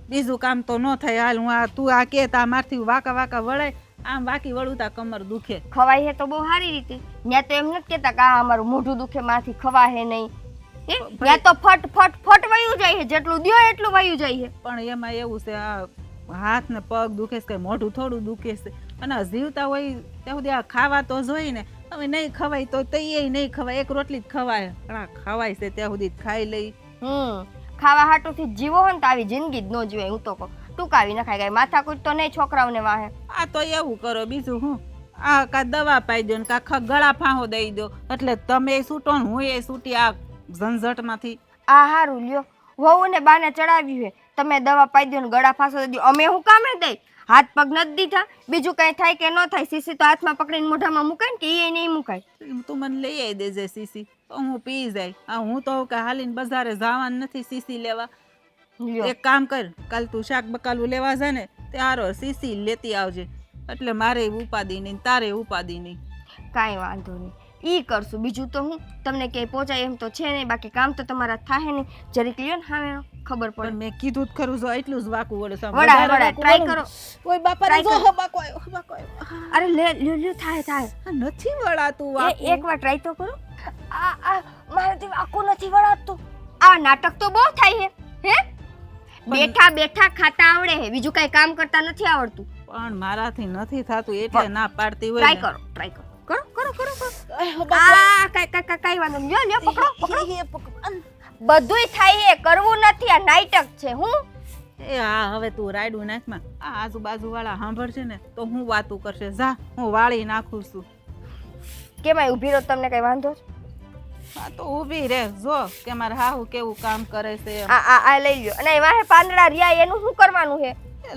બીજું કામ તો ન થાય. હાલ હું આ તું આ કે તા મારથી વાકા વળાય, આમ વાકી વળું તા કમર દુખે. ખવાય હે તો બહુ સારી રીતે, ત્યાં તો એમ નથી કેતા કે આ અમારું મોઢું દુખે માથી ખવાય નહીં. ત્યાં તો ફટ ફટ ફટ વયું જાય છે, જેટલું દ્યો એટલું વયું જાય છે. પણ એમાં એવું છે આ હાથ ને પગ દુખે છે, મોઢું થોડું દુખે છે. અને જીવતા હોય ત્યાં સુધી આ ખાવા તો જોઈ ને. હવે નહીં ખવાય તો તૈયાર નહીં ખવાય, એક રોટલી જ ખવાય. પણ આ ખવાય છે ત્યાં સુધી ખાઈ લઈ. ખાવા હાટુથી જીવો હોય ને તો આવી જિંદગી જ ન જીવાય. હું તો કહું ટૂંકાવી નખાય, કઈ માથાકૂટ તો નહીં છોકરાઓને વાહે. આ તો એવું કરો બીજું હું, આ કા દવા પાઈ દો ને કા ગળા ફાંહો દઈ દો એટલે તમે છૂટો ને હું એ છૂટી આ ઝંઝટમાંથી. આ હારું લ્યો, વહુને બાને ચડાવ્યું હે, તમે દવા પાઈ દો ને ગળા ફાંસો દઈ દો. અમે હું કામે દઈ? હાથ પગ નથી દીધા, બીજું કઈ થાય કે ન થાય. સીસી તો હાથમાં પકડીને મોઢામાં મુકાય ને કે એ નહીં મુકાય? તું મને લઈ આવી દેજે સીસી તો હું પી જાય. આ હું તો કે હાલીને બજારે જવાનું નથી સીસી લેવા. એક કામ કર, કાલ તું શાક બકાલું લેવા જા ને ત્યારે સીસી લેતી આવજે, એટલે મારે ઉપાદી નહીં તારે ઉપાદી નહીં. કાંઈ વાંધો નહીં, ઈ કરશું. બીજું તો હું તમને ક્યાંય પહોંચાય એમ તો છે નહીં, બાકી કામ તો તમારા થાય નહીં. જરીક લ્યો ને હાવે ખબર પડે. મેં કીધું જ ખરું જો એટલું જ વાકું વળે વડા ટ્રાય કરો. ઓય બાપા જો બાકો આવ્યો. અરે લ્યો થાય નથી વળાતું વાકું. એકવાર ટ્રાય તો કરો. આ મારાથી વાકું નથી વળાતું. આ નાટક તો બહુ થાય હે. બેઠા બેઠા ખાતા આવડે હે, બીજું કઈ કામ કરતા નથી આવડતું. પણ મારાથી નથી થાતું એટલે ના પાડતી હોય. ટ્રાય કરો. કઈ વાંધો નહીં. લ્યો પકડો. બધુંય થાય હે, કરવું નથી. આ નાટક છે. હું એ હા હવે તું રાયડું નાખમાં. આ આજુબાજુ વાળા સાંભળશે ને તો હું વાતું કરશે. જા હું વાળી નાખું છું. કેમાય ઊભી રહો, તમને કઈ વાંધો છે? હા તો ઊભી રે, જો કે મારે હાહુ કેવું કામ કરે છે. આ લઈ લ્યો. અને વાહે પાંદડા રહ્યા એનું શું કરવાનું છે?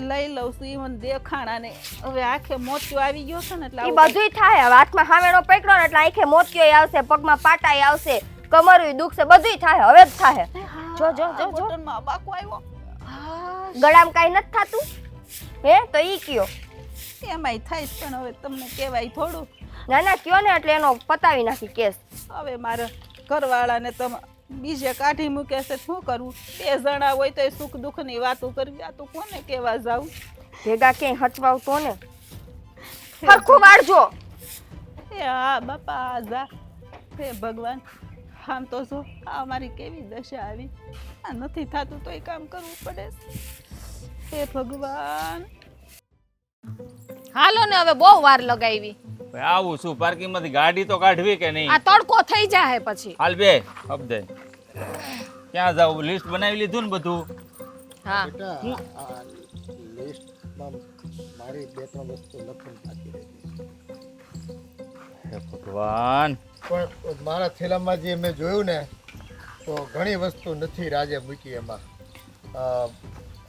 લઈ લઉં છું. ઈવન દેખાણા ને હવે આંખે મોતિયો આવી ગયો છે ને એટલે ઈ બધુંય થાય. હવે હાથમાં હાવેણો પકડો ને એટલે આંખે મોતિયો આવશે, પગમાં પાટાય આવશે, કમરું દુખશે, બધુંય થાય. હવે જ થાય. જો બટનમાં બાકો આવ્યો. ગળામાં કાઈ નથી થાતું હે? તો ઈ કયો. એમાંય થાય પણ હવે તમને કહેવાય થોડું. ના કયો ને એટલે એનો પતાવી નાખી કેસ. હવે મારા ઘરવાળાને તો બીજે કાઢી મૂકે છે, શું કરવું? 2 જણા હોય તો સુખ દુઃખ ની વાતો કરવી. આ તો કોને કેવા જાવું? ભેગા ક્યાંય હચવાવતો ને સરખું વાળજો. એ હા બાપા જા હે ભગવાન. આમ તો જો આ મારી કેવી દશા આવી, આ નથી થતું તોય કામ કરવું પડે છે. હે ભગવાન. હાલો ને હવે બહુ વાર લગાવી. ભાઈ આવું શું પાર્કિંગ માંથી ગાડી તો કાઢવી કે નહીં? આ તડકો થઈ જાય પછી. હાલ બે અબદે ક્યાં જાવ? લિસ્ટ બનાવી લીધું ને બધું? હા બેટા આ લિસ્ટમાં મારી 2-3 વસ્તુ લખવાની બાકી રહી. હે ભગવાન. પણ મારા થેલામાં જે મેં જોયું ને તો ઘણી વસ્તુ નથી રાજે મૂકી એમાં.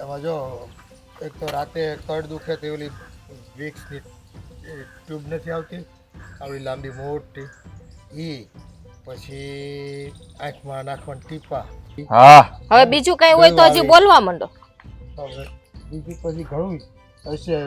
એમાં જો એક તો રાતે કડ દુખે તે ઓલી વિક્સની ટ્યુબ નથી આવતી આવી લાંબી મોટી ઈ, પછી આંખમાં નાખવાના ટીપા. હા હવે બીજું કઈ હોય તો હજી બોલવા માંડો. હવે બીજું પછી ઘણું હશે,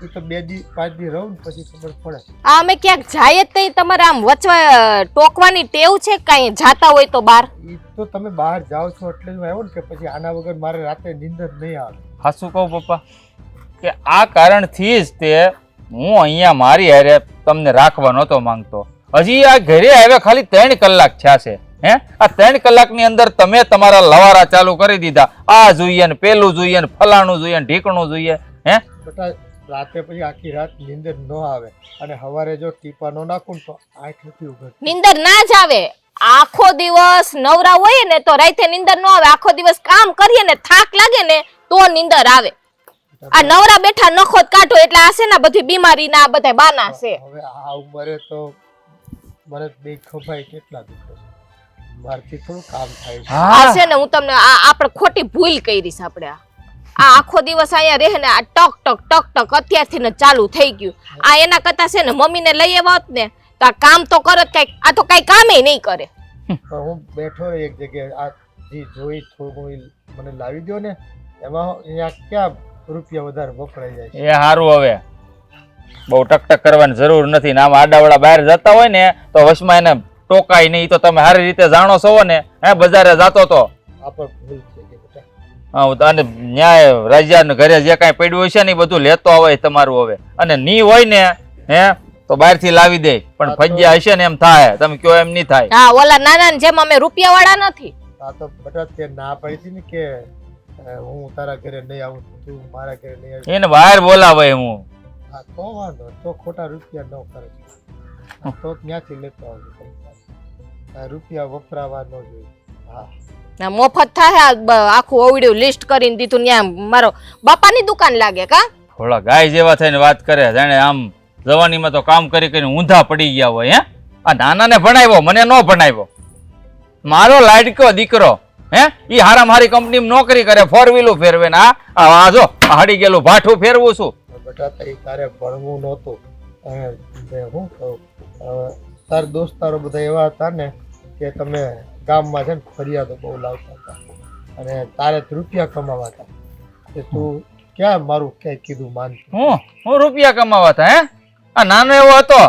એ તો 2-5 દી રહું ને પછી ખબર પડે. આ અમે ક્યાંક જાય જ નહીં, તમારે આમ વચવા ટોકવાની ટેવ છે કઈ જાતા હોય તો બહાર? એ તો તમે બહાર જાઓ છો એટલે જ હું આવ્યો ને કે પછી આના વગર મારે રાતે નીંદર નહીં આવે. હાસું કહું પપ્પા કે આ કારણથી જ તે હું અહીંયા મારી હારે તમને રાખવા નહોતો માંગતો. હજી આ ઘરે આવ્યા ખાલી 3 કલાક થયા છે. હે આ 3 કલાકની અંદર તમે તમારા લવારા ચાલુ કરી દીધા. આ જોઈએ ને પેલું જોઈએ ને ફલાણું જોઈએ ને ઢીકણું જોઈએ. હે બેટા રાતે પછી આખી રાત નીંદર ન આવે અને સવારે જો ટીપા ન નાખું તો આંખ નથી ઉઘડતી. નીંદર ના જ આવે. આખો દિવસ નવરા હોય ને તો રાતે નીંદર ન આવે. આખો દિવસ કામ કરીએ ને થાક લાગે ને તો નીંદર આવે. આ નવરા બેઠા નખોત કાઢો એટલે આ છે ને બધી બીમારી ના બધા બાના છે. હવે આ ઉંમરે તો મને બે ખભાઈ કેટલા દુખે છે, મારથી થોડું કામ થાય છે. આ છે ને હું તમને આપણે ખોટી ભૂલ કરીશ. આપણે આ આખો દિવસ અહીંયા રહે ને આ ટક ટક ટક ટક અત્યારથી ને ચાલુ થઈ ગયું. આ એના કરતા છે ને મમ્મીને લઈ આવત ને તો આ કામ તો કરત કઈક. આ તો કઈ કામે નહીં કરે. પણ હું બેઠો એક જગ્યાએ આ જે જોઈ થોડું મને લાવી દો ને એમાં અહીંયા ક્યાં રૂપિયા વધારે વપરાઈ જાય છે. એ સારું. હવે બહુ ટકટક કરવાની જરૂર નથી ને આમ આડાવડા બહાર જતા હોય ને તો વશમાં એને ટોકાય નહીં. તો તમે સારી રીતે જાણો છો ને. હે બજારે જાતો તો આ પણ ભૂલ થઈ ગઈ બેટા. હા અને ન્યાય રાજા ઘરે જે કાંઈ પડ્યું હોય છે ને એ બધું લેતો આવે તમારું. હવે અને ની હોય ને હે તો બહારથી લાવી દે. પણ ફજ્યા હશે ને એમ થાય. તમે કયો એમ નહીં થાય. હા ઓલા નાના ને જેમ અમે રૂપિયા વાળા નથી. આ તો બેટા તે ના પાડી હતી ને કે હું તારા ઘરે નહીં આવું, તું મારા ઘરે નહીં આવી. એને બહાર બોલાવે હું. હા તો વાંધો તો ખોટા રૂપિયા ન કરે તો ક્યાંથી લેતો આવું. રૂપિયા વપરાવા ન જોઈએ. હા મોફત થાય. આખું ઓવડ્યું લિસ્ટ કરીને દીધું. ત્યાં મારો બાપાની દુકાન લાગે કા? થોડા ગાય જેવા થઈને વાત કરે. જાણે આમ જવાનીમાં તો કામ કરી કરીને ઊંધા પડી ગયા હોય. હે આ નાનાને ભણાવ્યો, મને ન ભણાવ્યો. મારો લાડકો દીકરો હે ઈ હારામ હારી કંપનીમાં નોકરી કરે, 4 વ્હીલું ફેરવે ને આ જો હાડી ગયેલું ભાઠું ફેરવું છું. બેટા તારે ભણવું નહોતું. હું કહું તાર દોસ્તારો બધા એવા હતા ને કે તમે ગામમાં છે ને ફરિયાદો બહુ લાવતા હતા અને તારે રૂપિયા કમાવા હતા. કે તું ક્યાં મારું ક્યાંય કીધું માનતું? હું રૂપિયા કમાવા હતા? હે આ નાનો એવો હતો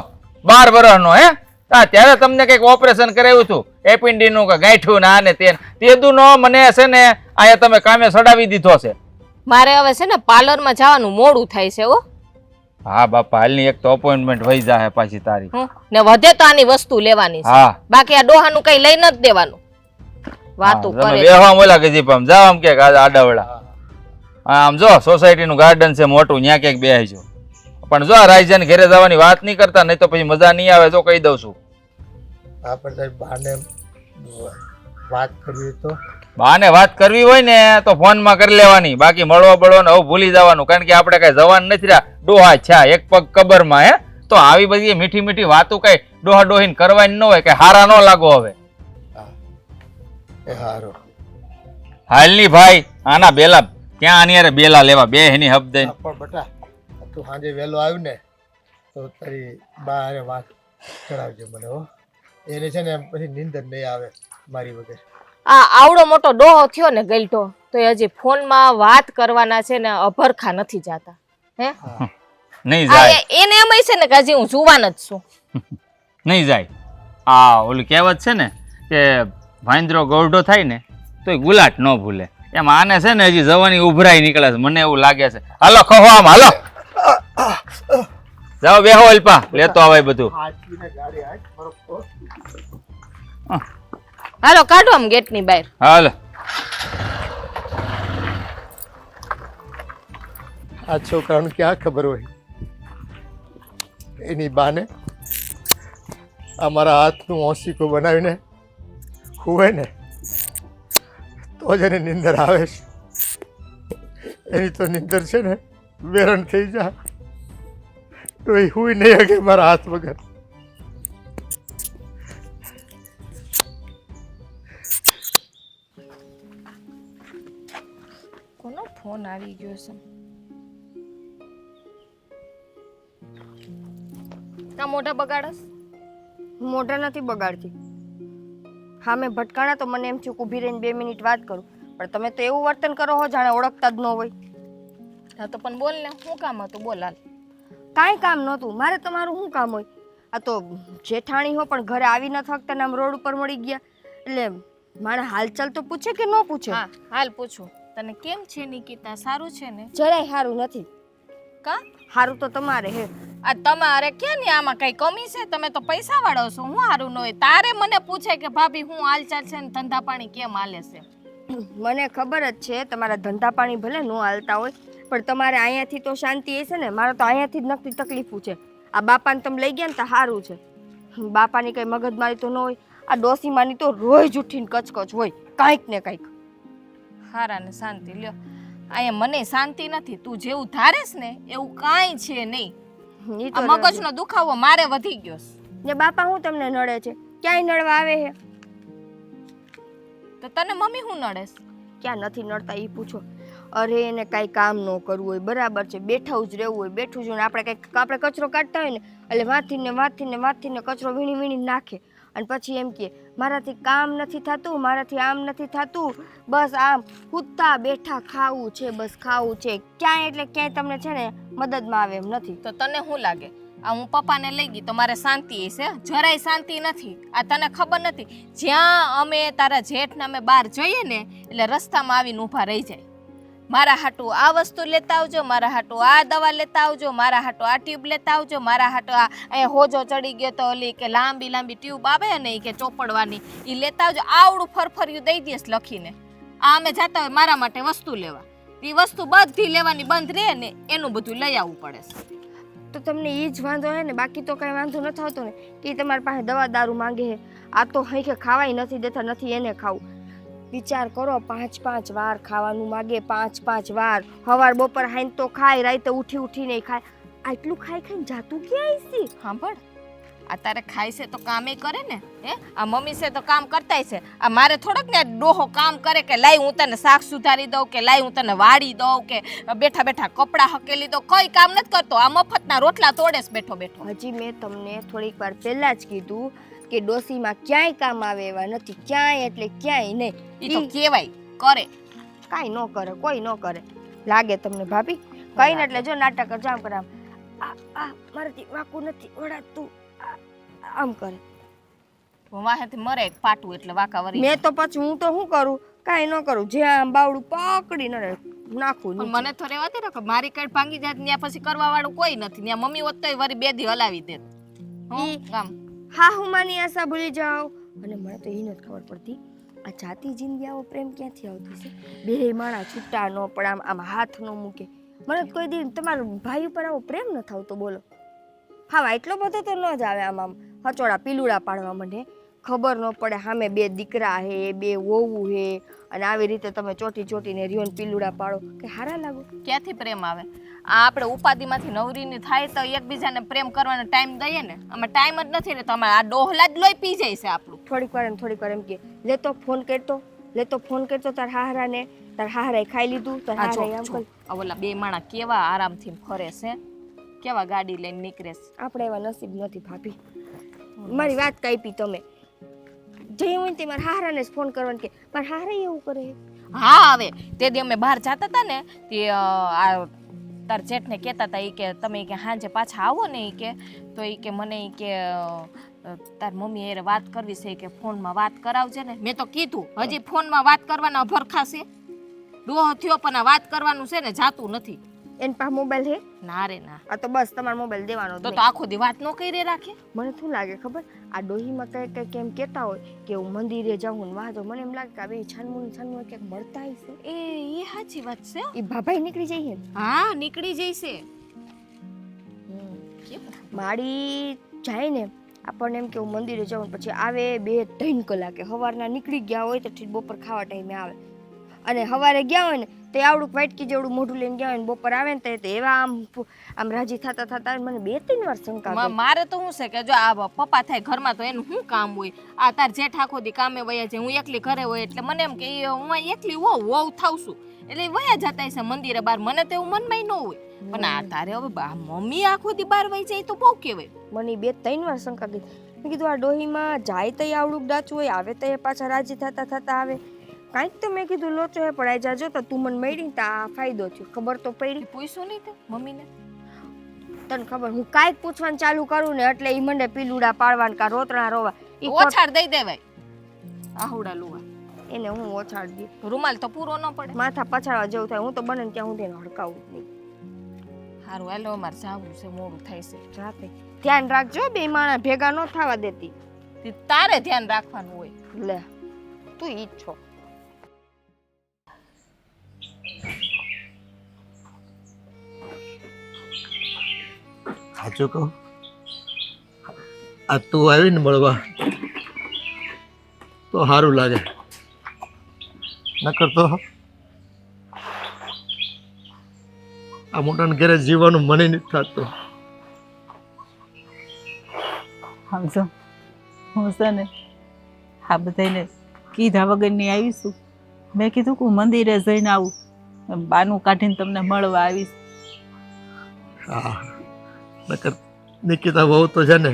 12 વર્ષનો. હે ત્યારે તમને કઈક ઓપરેશન કરાવ્યું હતું એપિન્ડી નું કે ગાંઠ્યું ને આને તેદું નો મને છે ને અહીંયા તમે કામે સડાવી દીધો છે. મારે હવે છે ને પાર્લરમાં જવાનું મોડું થાય છે. હો હા બાપા હાલની એક તો અપોઇન્ટમેન્ટ વહી જાહે પાછી તારી. ને વધે તો આની વસ્તુ લેવાની છે. હા બાકી આ ડોહાનું કઈ લઈ નથી દેવાનું. વાતો કરે બેહવા મોલા કે જીપ આમ જાવ આમ કે આડાવડા. આમ જો સોસાયટી નું ગાર્ડન છે મોટું, ત્યાં ક્યાંક બેસજો. પણ જો રાયજાન ઘરે જવાની વાત નહીં કરતા, નહીં તો પછી મજા નહીં આવે. જો કહી દઉં છું. આપણે બાને વાત કરવી તો બાને વાત કરવી હોય ને તો ફોનમાં કરી લેવાની. બાકી મળવા બળવાનું હવે ભૂલી જવાનું. કારણ કે આપણે કઈ જવાન નથી રહ્યા. ડોહા છા એક પગ કબરમાં. હે તો આવી બધી મીઠી મીઠી વાતો કઈ ડોહા ડોહીને કરવાની ન હોય. કે હારા ન લાગો હવે. એ હારો હાલની ભાઈ આના બેલા ક્યાં આની યાર બેલા લેવા બે એની હબ દઈને. પણ બેટા તું સાંજે વહેલો આવ્યું ને તો તારી બા વાત કરાવજે મને. હો એને છે ને પછી નીંદર નહીં આવે મારી વગર. આ આવડો મોટો ડોહો થયો ને ગલટો તો હજી ફોનમાં વાત કરવાના છે ને અભરખા નથી જાતા. હે નહીં જાય. એને એમ છે ને કે હજી હું જુવાન જ છું. નહીં જાય. આ ઓલું કહેવત છે ને કે ભાઈન્દ્રો ગૌઢો થાય ને તો ગુલાટ ન ભૂલે. એમ આને છે ને હજી જવાની ઉભરાઈ નીકળે છે. મને એવું લાગે છે. હાલો ખહો આમ હાલો જાઓ બેહો અલ્પા લેતો આવે બધું. હાલો કાઢો આમ ગેટની બહાર. હાલ આ છોકરાને ક્યાં ખબર હોય એની બાને અમારા હાથનું ઓશીકો બનાવીને હુવે ને તો જ એને નીંદર આવે છે. એની તો નીંદર છે ને બેરણ થઈ જાય તો એ હુઈ નહીં શકે મારા હાથ વગર. કોનો ફોન આવી ગયો છે? તા મોઢા બગાડસ? હું મોઢા નથી બગાડતી. હા મેં ભટકાણા તો મને એમ થયું કે ઊભી રહીને 2 મિનિટ વાત કરું, પણ તમે તો એવું વર્તન કરો હો જાણે ઓળખતા જ ન હોય. હા તો પણ બોલ ને, શું કામ હતું? બોલ હાલ. કાંઈ કામ નહોતું મારે, તમારું શું કામ હોય? આ તો જેઠાણી હો પણ ઘરે આવી ન થકતા ને આમ રોડ ઉપર મળી ગયા એટલે મારા હાલચાલ તો પૂછે કે ન પૂછે? હા હાલ પૂછું. તને કેમ છે નિકિતા? સારું છે ને? જરાય સારું નથી. કા સારું તો તમારે હે. આ તમારે ક્યાં ને આમાં કઈ કમી છે? તમે તો પૈસા વાળો છો, હું હારું ન હોય. તારે મને પૂછે કે ભાભી હું હાલચાલ છે ને ધંધા પાણી કેમ હાલે છે? મને ખબર જ છે તમારા ધંધા પાણી ભલે ન હાલતા હોય, પણ તમારે અહીંયાથી તો શાંતિ હશે ને. મારે તો અહીંયાથી જ નકરી તકલીફો છે. આ બાપાને તમે લઈ ગયા ને તો સારું છે. બાપાની કઈ મગજમારી તો ન હોય. આ ડોસીમાની તો રોજ ઉઠીને કચકચ હોય કાંઈક ને કાંઈક. હારા ને શાંતિ લ્યો. અહીંયા મને શાંતિ નથી. તું જેવું ધારેસ ને એવું કાંઈ છે નહીં. ઈ આ તો મગજનો દુખાવો મારે વધી ગયો છે. ને બાપા હું તમને નડે છે? ક્યાંય નડવા આવે છે? તો તને મમ્મી હું નડેસ? ક્યાં નથી નડતા એ પૂછો. અરે એને કાંઈ કામ ન કરવું હોય, બરાબર છે, બેઠું જ રહેવું હોય. બેઠું જ ને આપણે કચરો કાઢતા હોય ને એટલે વાંથીને કચરો વીણી નાખે અને પછી એમ કે મારાથી કામ નથી થતું, મારાથી આમ નથી થતું, બસ આમ કૂદતા બેઠા ખાવું છે, બસ ખાવું છે. ક્યાંય એટલે ક્યાંય તમને છે ને મદદમાં આવે એમ નથી. તો તને શું લાગે આ હું પપ્પાને લઈ ગઈ તો મારે શાંતિ હશે? જરાય શાંતિ નથી. આ તને ખબર નથી, જ્યાં અમે તારા જેઠને અમે બહાર જઈએ ને એટલે રસ્તામાં આવીને ઊભા રહી જાય. મારા હાટુ આ વસ્તુ લેતા આવજો, મારા હાટુ આ દવા લેતા આવજો, મારા હાટુ આ ટ્યુબ લેતા આવજો, મારા હાટુ આ અહીંયા હોજો ચડી ગયો તો ઓલી કે લાંબી ટ્યુબ આવે ને કે ચોપડવાની એ લેતા આવજો. આવડું ફરફર્યું દઈ દઈશ લખીને. આ અમે જતા હોય મારા માટે વસ્તુ લેવા, એ વસ્તુ બધી લેવાની બંધ રહે ને એનું બધું લઈ આવવું પડે છે. તો તમને એ જ વાંધો હે ને, બાકી તો કાંઈ વાંધો નથી આવતો ને કે તમારી પાસે દવા દારૂ માંગે છે. આ તો હઈ કે ખાવાય નથી દેતા, નથી એને ખાવું. વિચાર કરો, 5-5 વાર ખાવાનું માગે, 5-5 વાર. સવાર બપોર ખાઈને તો ખાય, રાતે ઉઠીને ખાય. આટલું ખાઈને જાતું ક્યાં છે? સાંભળ, આ તારે ખાય છે તો કામે કરે ને. હે આ મમ્મી છે તો કામ કરતાય છે. આ મારે થોડોક ને ડોહો કામ કરે કે લાઈ હું તને શાક સુધારી દઉં, કે લાઈ હું તને વાળી દઉં, કે બેઠા બેઠા કપડાં હકેલી દઉં. કઈ કામ નથી કરતો. આ મફતના રોટલા તોડેસ બેઠો બેઠો. હજી મેં તમને થોડીક વાર પહેલા જ કીધું કે ડોસીમાં ક્યાંય કામ આવે એવા નથી. ક્યાંય એટલે ક્યાંય નહીં. ઈ તો કેવાય કરે. કાંઈ ન કરે, કોઈ ન કરે. લાગે તમને ભાભી? કઈ ને એટલે જો નાટક જામ કરે આમ મારાથી વાકું નથી વળાતું આમ કરે. વાહેથી મરે એક પાટું એટલે વાકા વરી. મેં તો પછી હું તો શું કરું? કાંઈ ન કરું. જે આમ બાવડું પકડીને નાખું. પણ મને તો રેવા દે ને કે મારી કઈ ભાંગી જાય ત્યાં પછી કરવા વાળું કોઈ નથી. ત્યાં મમ્મી હોત તો વરી 2 દી હલાવી દે. કામ હા હું માની આશા ભૂલી જાઉં. અને મને તો એ નથી ખબર પડતી આ જાતિ જિંદગી આવો પ્રેમ ક્યાંથી આવતી છે? બે માણા છૂટા ન પડે, આમ હાથ ન મૂકે. મને તો કોઈ દી તમારા ભાઈ ઉપર આવો પ્રેમ ન આવતો. બોલો હા એટલો બધો તો ન જ આવે. આમ હચોડા પીલુડા પાડવા માંડે, ખબર ન પડે સામે 2 દીકરા હે, 2 વહુ હે, અને આવી રીતે તમે ચોટીને રિયોન પીલુડા પાડો કે હારા લાગો? ક્યાંથી પ્રેમ આવે? આ આપણે ઉપાધિમાંથી નવરીની થાય તો એકબીજાને પ્રેમ કરવાનો ટાઈમ દઈએ ને. અમે ટાઈમ જ નથી ને તો અમારે આ ડોહલા જ લોહી પી જાય છે આપણું. થોડીક વાર એમ કે લેતો ફોન કરતો તાર હાહરાને, તાર હાહરાએ ખાઈ લીધું, તાર હાહરાએ આમ કરી. આ ઓલા 2 માણા કેવા આરામથી ફરે છે, કેવા ગાડી લઈને નીકળે છે. આપણે એવા નસીબ નથી ભાભી. મારી વાત કાપી તમે. જે હોય તે મારા હાહરાને જ ફોન કરવાનો કે મારા હાહરા એવું કરે. હા હવે તે દી અમે બહાર જતા હતા ને તે આ તાર જેઠને કહેતા હતા કે તમે કે સાંજે પાછા આવો ને કે તો કે મને કે તાર મમ્મી એ વાત કરવી છે કે ફોનમાં વાત કરાવજે ને. મેં તો કીધું હજી ફોનમાં વાત કરવાના ભરખા છે. ડોહો થયો પણ આ વાત કરવાનું છે ને જાતું નથી. એન પાસે મોબાઈલ હે? ના રે ના. આ તો બસ તમારો મોબાઈલ દેવાનો જ તો નહીં. તો આખો દી વાત ન કરી રાખે. મને શું લાગે ખબર, આ ડોહીમાં કંઈક એમ કહેતા હોય કે હું મંદિરે જાઉં ને વાંધો, મને એમ લાગે કે આ બે છાનમુન ક્યાંક મળતા હશે. એ સાચી વાત છે. એ ભાભાઈ નીકળી જઈએ ને. હા નીકળી જઈશે. માડી જાય ને આપણને એમ કે હું મંદિરે જાઉં, પછી આવે 2-3 કલાકે. સવારના નીકળી ગયા હોય તો ઠીક બપોર ખાવા ટાઈમે આવે, અને સવારે ગયા હોય ને તો આવડું વાટકી જેવડું મોઢું લઈને ગયા હોય ને બપોર આવે ને તો એવા આમ રાજી થતા થતા મને 2-3 વાર શંકા ગઈ. મારે તો શું છે કે જો આ પપ્પા થાય ઘરમાં તો એનું શું કામ હોય? આ તાર જેઠ આખો દી કામે વયા છે, હું એકલી ઘરે હોય એટલે મને એમ કે હું એકલી વહુ થાવ છું એટલે વયા જતા છે મંદિરે બહાર. મને તો એવું મનમાં ન હોય, પણ આ તારે હવે મમ્મી આખો દી બહાર વહી જાય તો બહુ કહેવાય. મને 2-3 વાર શંકા ગઈ. મેં કીધું આ ડોહીમાં જાય તો આવડું ડાચું હોય, આવે તો પાછા રાજી થતા થતા આવે. કાંઈક તો મેં કીધું લોચો હે પડાઈ જાજો તો તું મને મળી તો આ ફાયદો થયો. ખબર તો પડી. પૂછ્યું નહીં તે મમ્મીને? તને ખબર, હું કાંઈક પૂછવાનું ચાલુ કરું ને એટલે ઈ મંડે પીલુડા પાડવાન કા રોતણા રોવા. ઈ ઓછાડ દઈ દેવાય આહુડા લુવા. એને હું ઓછાડ દી. રૂમાલ તો પૂરો ન પડે. માથા પછાડવા જેવું થાય. હું તો બને ને ત્યાં હું તેને હડકાવું જ નહીં. હારું હાલો અમારે જાવું છે, મોડું થાય છે. રાતે ધ્યાન રાખજો, બે માણા ભેગા ન થવા દેતી. તારે ધ્યાન રાખવાનું હોય. લે તું ઈ જ છો. સાચું કહું, આ તું આવીને મળવા તો સારું લાગે, નકર તો આ મોટાને ઘરે જીવવાનું મને નથી થતું. સમજો હું છે ને આ બધાને કીધા વગરની આવીશું. મેં કીધું કે હું મંદિરે જઈને આવું, બાનું કાઢીને તમને મળવા આવીશ. હા, નકર નિકિતા બહુ તો છે ને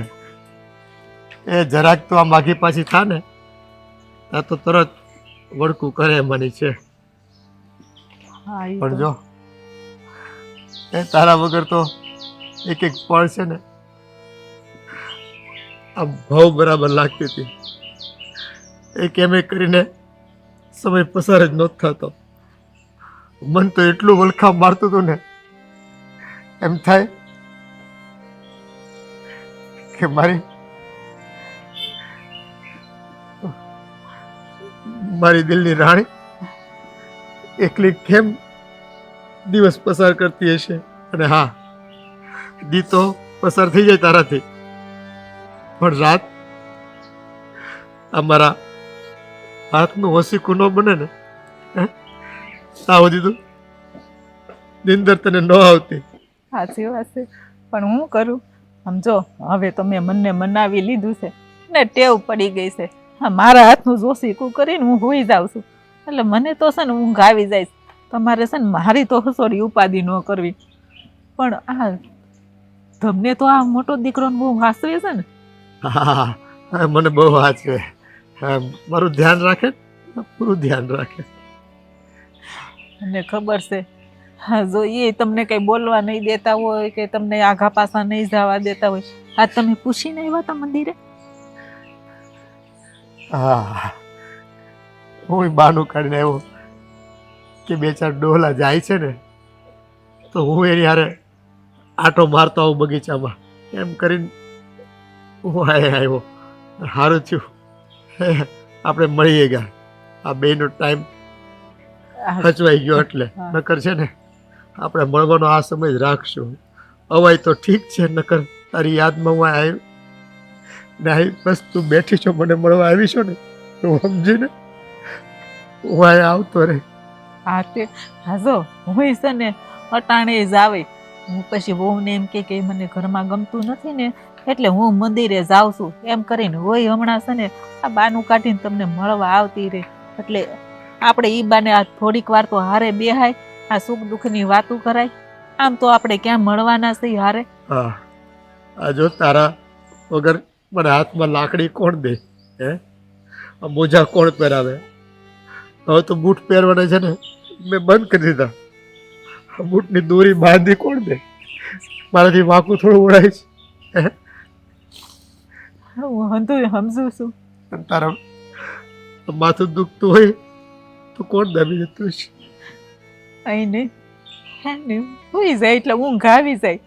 એ જરાક તો આ માગી પાછી થા ને આ તો તરત વળકું કરે મને છે. હા ઈ પણ તો. જો એ તારા વગર તો એક પળ છે ને આ ભાવ બરાબર લાગતી હતી. એ કેમે કરીને સમય પસાર જ નહોતો થતો. મન તો એટલું વલખા મારતું હતું ને, એમ થાય કે મારી દિલની રાણી એકલી કેમ દિવસ પસાર કરતી હશે. અને હા, દી તો પસાર થઈ જાય તારાથી, પણ રાત અમારા હાથનું વસીકું ન બને ને તાવ દીધું નિંદર તને ન આવતી. સાચી વાત છે, પણ હું કરું સમજો. હવે તો મેં મનને મનાવી લીધું છે ને ટેવ પડી ગઈ છે. હા, મારા હાથનું જોશીકું કરીને હું હોઈ જાઉં છું એટલે મને તો છે ને ઊંઘ આવી જાય. તમારે છે ને મારી તો હસોરી ઉપાધિ ન કરવી. પણ આ તમને તો આ મોટો દીકરો બહુ હાસવે છે ને. હા, મને બહુ વાંચવે, મારું ધ્યાન રાખે, પૂરું ધ્યાન રાખે. મને ખબર છે. હા, જો એ તમને કંઈ બોલવા નહીં દેતા હોય કે તમને આઘા પાછા નહીં જવા દેતા હોય, આ તમે પૂછીને આવ્યા હતા મંદિરે? હા, હું બાનું કાઢીને આવ્યો કે 2-4 ડોલા જાય છે ને તો હું એની હારે આટો મારતો આવું બગીચામાં, એમ કરીને હું આવ્યો. સારું થયું આપણે મળીએ ગયા, આ બેનો ટાઈમ હચવાઈ ગયો એટલે. નકર છે ને આપણે મળવાનો આ સમય જ રાખશું. અવાય તો ઠીક છે, નકર તારી યાદમાં હું આવ્યો ને આવી બસ તું બેઠી છો મને મળવા આવી છો ને તો સમજીને હું અહીંયા આવતો રહે. હા તે હાજો હું છે ને અટાણે જ આવે. હું પછી વહુને એમ કે મને ઘરમાં ગમતું નથી ને એટલે હું મંદિરે જાઉં છું એમ કરીને હોય. હમણાં છે ને આ બાનું કાઢીને તમને મળવા આવતી રહે એટલે આપણે ઈ બાને આ થોડીક વાર તો હારે બેહાય, આ સુખ દુઃખની વાતો કરાય. આમ તો આપણે ક્યાં મળવાના છે હારે. હા, આ જો તારા વગર મને હાથમાં લાકડી કોણ દે? હે, આ મોજા કોણ પહેરાવે? હવે તો બૂટ પહેરવાના છે ને મેં બંધ કરી દીધા. આ બૂટની દોરી બાંધી કોણ દે? મારાથી વાંકું થોડું ઉડાય છે. હું હંધું સમજુ છું. અને તારા માથું દુખતું હોય તો કોણ દાબી દેતું છે? અહીં નહીં ને સુઈ જાય એટલે ઊંઘ આવી જાય.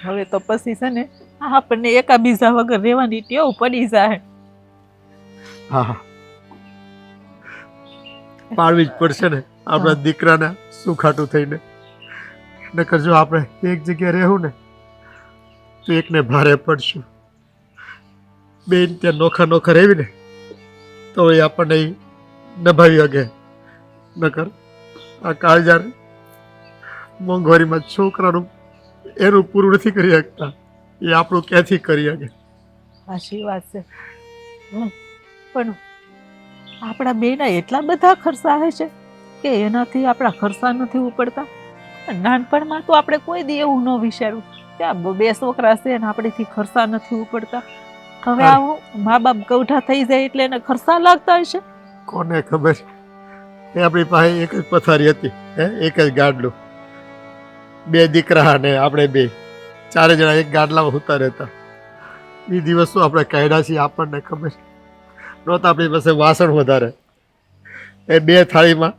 હવે તો પછી છે ને આપણને એકાબીજા વગર રહેવાની ટેવ પડી જાય. હા પાડવી જ પડશે ને આપણા દીકરાને સુખાટું થઈને. નકર જો આપણે એક જગ્યાએ રહેવું ને તો એકને ભારે પડશું. બેન ત્યાં નોખા નોખા રહેવી ને તો એ આપણને ઈ નભાવી શકે. નકર આ કાળજાર મોંઘવારીમાં છોકરાનું એનું પૂરું નથી કરી શકતા, એ આપણું ક્યાંથી કરી શકે. સાચી વાત છે. પણ આપણા બેના એટલા બધા ખર્ચા આવે છે કે એનાથી આપણા ખર્ચા નથી ઉપડતા. નાનપણમાં તો આપણે કોઈ દી એવું ન વિચાર્યું કે આ બે છોકરા છે ને આપણેથી ખર્ચા નથી ઉપડતા. હવે આવું મા બાપ ગૌઠા થઈ જાય એટલે એને ખર્ચા લાગતા હશે. કોને ખબર, એ આપણી પાસે એક જ પથારી હતી, એક જ ગાડલું, બે દીકરા ને આપણે બે ચારે જણા એક ગાડલામાં સૂતા રહેતા. એ દિવસો આપણે કાઢ્યા છીએ, આપણને ખબર નહોતા આપણી પાસે વાસણ વધારે. એ બે થાળીમાં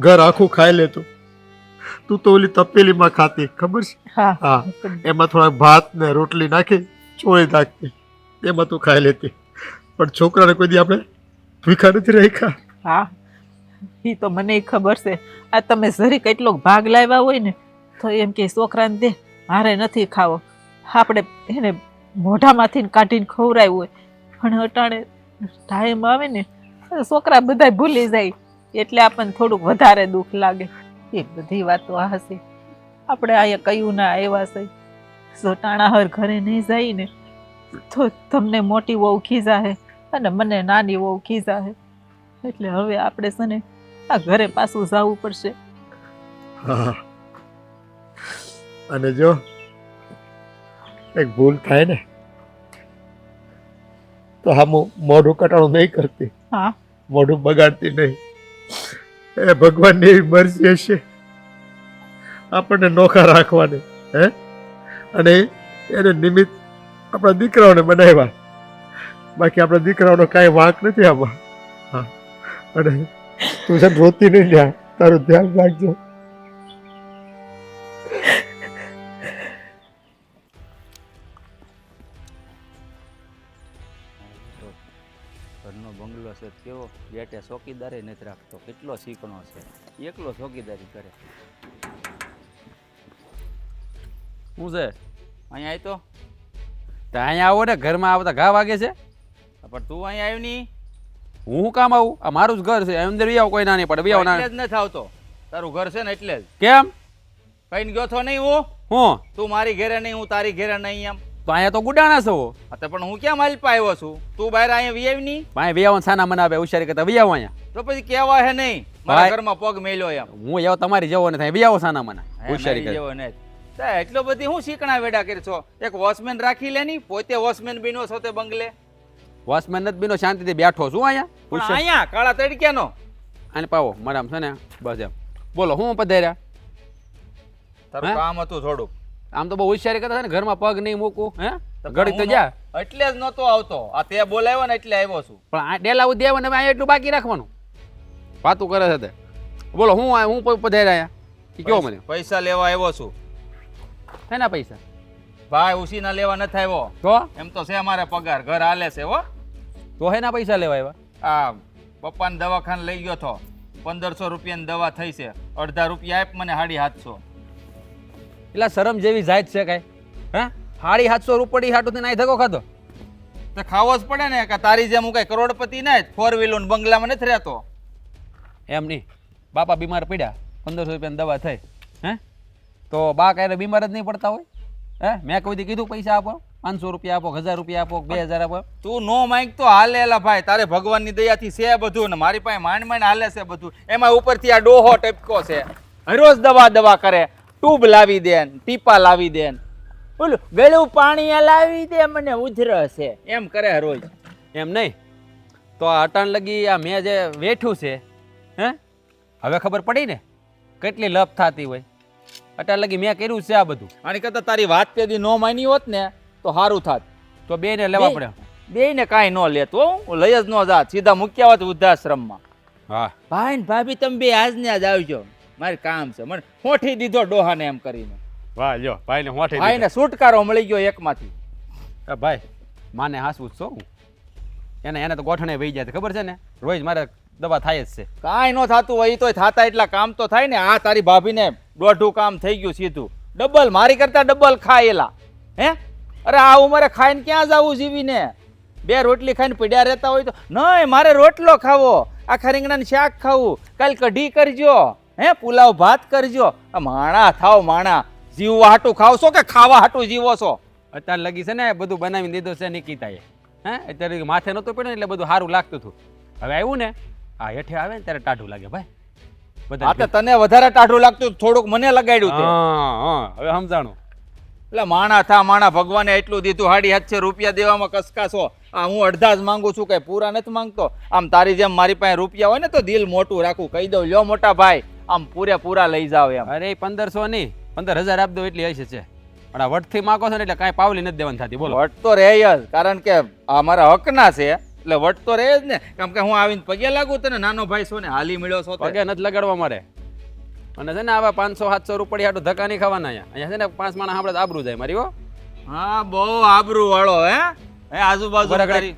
ઘર આખું ખાઈ લેતું. તું તો ઓલી તપેલીમાં ખાતી, ખબર છે? હા, એમાં થોડાક ભાત ને રોટલી નાખી ચોળી નાખતી, એમાં તું ખાઈ લેતી. પણ છોકરાને કોઈ દી આપણે ભૂખા નથી રાખ્યા. હા, એ તો મને ખબર છે. આ તમે જરી કેટલોક ભાગ લાવ્યા હોય ને તો એમ કે છોકરાને દે, મારે નથી ખાવો. આપણે એને મોઢામાંથી કાઢીને ખવડાવ્યું હોય, પણ અટાણે ટાઈમ આવે ને છોકરા બધા ભૂલી જાય એટલે આપણને થોડુંક વધારે દુઃખ લાગે. એ બધી વાતો હશે. આપણે અહીંયા કયું ના આવ્યા છે. જો ટાણાહર ઘરે નહીં જાય ને તો તમને મોટી વહુ ખીજાહે અને મને નાની વહુ ખીજાહે. એટલે હવે આપણે છે ને આ ઘરે પાછું જવું પડશે. હા, અને જો એક ભૂલ થાય ને તો હા મોઢું કટાણું નહીં કરતી, હા, મોઢું બગાડતી નહીં. એ ભગવાનની એવી મરજી હશે આપણને નોખા રાખવાની, અને એને નિમિત્ત આપણા દીકરાઓને બનાવ્યા. બાકી આપણા દીકરાઓનો કાંઈ વાંક નથી આમાં. હા, અને તું છે રોતી નહીં, ત્યાં તારું ધ્યાન રાખજો. ઘરનો બંગલો છે કેવો, બેટે ચોકીદારી નથી રાખતો, કેટલો શીખણો છે, એકલો ચોકીદારી કરે. શું છે અહીંયા આવી તો અહીંયા આવો ને, ઘરમાં આવતા ઘા વાગે છે. પણ તું અહીંયા આવ્યું નહીં, હું શું કામ આવું? આ મારું જ ઘર છે, અંદર વી આવો, કોઈ ના નહીં પડે. વી આવો ના એટલે જ નથી આવતો. તારું ઘર છે ને એટલે જ. કેમ કઈ ગયો છો નહીં હું? હું તું મારી ઘરે નહીં, હું તારી ઘરે નહીં. એમ તો અહીંયા તો ગુડાણા છો. હા તો પણ હું ક્યાં માલપા આવ્યો છું? તું બહાર અહીંયા વી આવી નહીં? ભાઈ વી આવો, સાના મને આવે હોશિયારી કરતા વી આવો અહીંયા. તો પછી કેવા હે નહીં મારા ભાઈ, ઘરમાં પગ મેલ્યો એમ. હું એવો તમારી જેવો નથી, વી આવો સાના મને હોશિયારી કરે. જેવો નહીં. એટલો બધી હું શીખણા વેડા કરી છો? એક વોચમેન રાખી લે નહીં, પોતે વોચમેન બીનો છો તે બંગલે. વોચમેન નથી બીનો, શાંતિથી બેઠો છું અહીંયા. પણ અહીંયા કાળા તડક્યાનો આને પાવો મારા છે ને, બસ એમ બોલો. હું પધાર્યા? તારું કામ હતું થોડુંક. આમ તો બહુ હોશિયારી કરતા ને, ઘરમાં પગ નહીં મૂકું. ઘડી તો જા. એટલે જ નતો આવતો. આ તે બોલાવ્યો ને એટલે આવ્યો છું. પણ આ ડેલા દેવા ને અહીંયા એટલું બાકી રાખવાનું વાતું કરે છે તે. બોલો હું પધાર્યા અહીંયા કયો મને? પૈસા લેવા આવ્યો છું. શેના પૈસા? ભાઈ ઉસીના લેવા નથી આવ્યો. તો એમ તો છે અમારે પગાર, ઘર હાલે છે હો. તો હેના પૈસા લેવા આવ્યા? આ પપ્પાને દવાખાને લઈ ગયો તો 1500 રૂપિયાની દવા થઈ છે. અડધા રૂપિયા આપ મને 750. એટલે શરમ જેવી જાત છે કઈ? હે 750 રૂપિયા હાટું થી નાઈ ધક્કો ખાધો? તો ખાવો જ પડે ને, કે તારી જેમ હું કઈ કરોડપતિ ને 4 વ્હીલર બંગલામાં નથી રહેતો. એમ નહીં, બાપા બીમાર પડ્યા, 1500 રૂપિયાની દવા થઈ. હે તો બા કાંઈ બીમાર જ નહીં પડતા હોય? મેં કોઈ દી કીધું પૈસા આપો, 500 રૂપિયા આપો, 1000 રૂપિયા આપો, 2000 આપો? તું નો માંગ તો હાલેલા ભાઈ, તારે ભગવાનની દયાથી છે બધું, ને મારી પાસે માંડ માંડ હાલે છે બધું. એમાં ઉપરથી આ ડોહો ટપકો છે, રોજ દવા કરે, ટ્યુબ લાવી દે, ટીપા લાવી દે, બોલું ગળું પાણી લાવી દે, મને ઉધરસ છે, એમ કરે રોજ. એમ નહીં તો આ અટાણ લગી આ મેં જે વેઠ્યું છે, હવે ખબર પડી ને કેટલી લપ થતી હોય. અટાણ લગી મેં કર્યું છે આ બધું. આની કરતા તારી વાત પેદી નો માની હોત ને તો સારું થાત. તો બે ને લેવા પડે. બે ને કાંઈ ન લેતો, હું લઈ જ ન જાત, સીધા મૂક્યા હોત વૃદ્ધાશ્રમમાં. હા ભાઈ ને ભાભી તમે બે આજ ને આજ આવજો. મારે કામ છે. મને હોઠી દીધો ડોહાને એમ કરીને. વાહ લ્યો ભાઈને હોઠે ભાઈને છુટકારો મળી ગયો એકમાંથી. ભાઈ માને હાસવું જ છો હું એને તો ગોઠણે વહી જાય છે, ખબર છે ને રોજ મારે દવા થાય જ છે. કાંઈ ન થતું હોય તોય થાતા એટલા કામ તો થાય ને. આ તારી ભાભીને દોઢું કામ થઈ ગયું સીધું. ડબલ મારી કરતા ડબલ ખાયેલા. હે અરે આ ઉંમરે ખાઈને ક્યાં જવું જીવીને? 2 રોટલી ખાઈને પડ્યા રહેતા હોય તો નહીં, મારે રોટલો ખાવો, આખા રીંગણાનું શાક ખાવું, કાલ કઢી કરજો, હે પુલાવ ભાત કરજો. આ માણા થાવ માણા. જીવવા હાટું ખાવ છો કે ખાવા હાટું જીવો છો? અત્યારે લગી છે ને બધું બનાવીને દીધું છે નિકિતાએ. હે અત્યારે માથે નહોતું પડ્યું ને એટલે બધું સારું લાગતું હતું. હવે આવ્યું ને આ હેઠે આવે ને ત્યારે ટાઢું લાગે ભાઈ. આ તો તને વધારે ટાઢું લાગતું, થોડુંક મને લગાડ્યું તે. હા હવે સમજાણું. એટલે માણા થા માણા, ભગવાને એટલું દીધું, 750 રૂપિયા દેવામાં કસકાશો. આ હું અડધા જ માંગુ છું, કઈ પૂરા નથી માંગતો. આમ તારી જેમ મારી પાસે રૂપિયા હોય ને તો દિલ મોટું રાખું, કહી દઉં લ્યો મોટા ભાઈ આમ પૂરેપૂરા લઈ જાવ એમ. અરે 1500 નહીં 15000 આપી દો એટલી હશે છે. પણ આ વટથી માગો છો ને એટલે કાંઈ પાવલી નથી દેવાની થતી. બોલો વટ તો રહે જ, કારણ કે આ મારા હકના છે એટલે વટ તો રહે જ ને. કેમ કે હું આવીને પગે લાગુ તને નાનો ભાઈ છો ને, હાલી મળ્યો છો તે. પગે નથી લગાડવા મારે. અને છે ને આવા 500-700 રૂપિયા હાટું ધક્કા નહીં ખાવાના. અહીંયા છે ને 5 માણસ આપણે આબરૂ જાય મારી. હો હા બહુ આબરૂ વાળો. હે આજુબાજુ તારી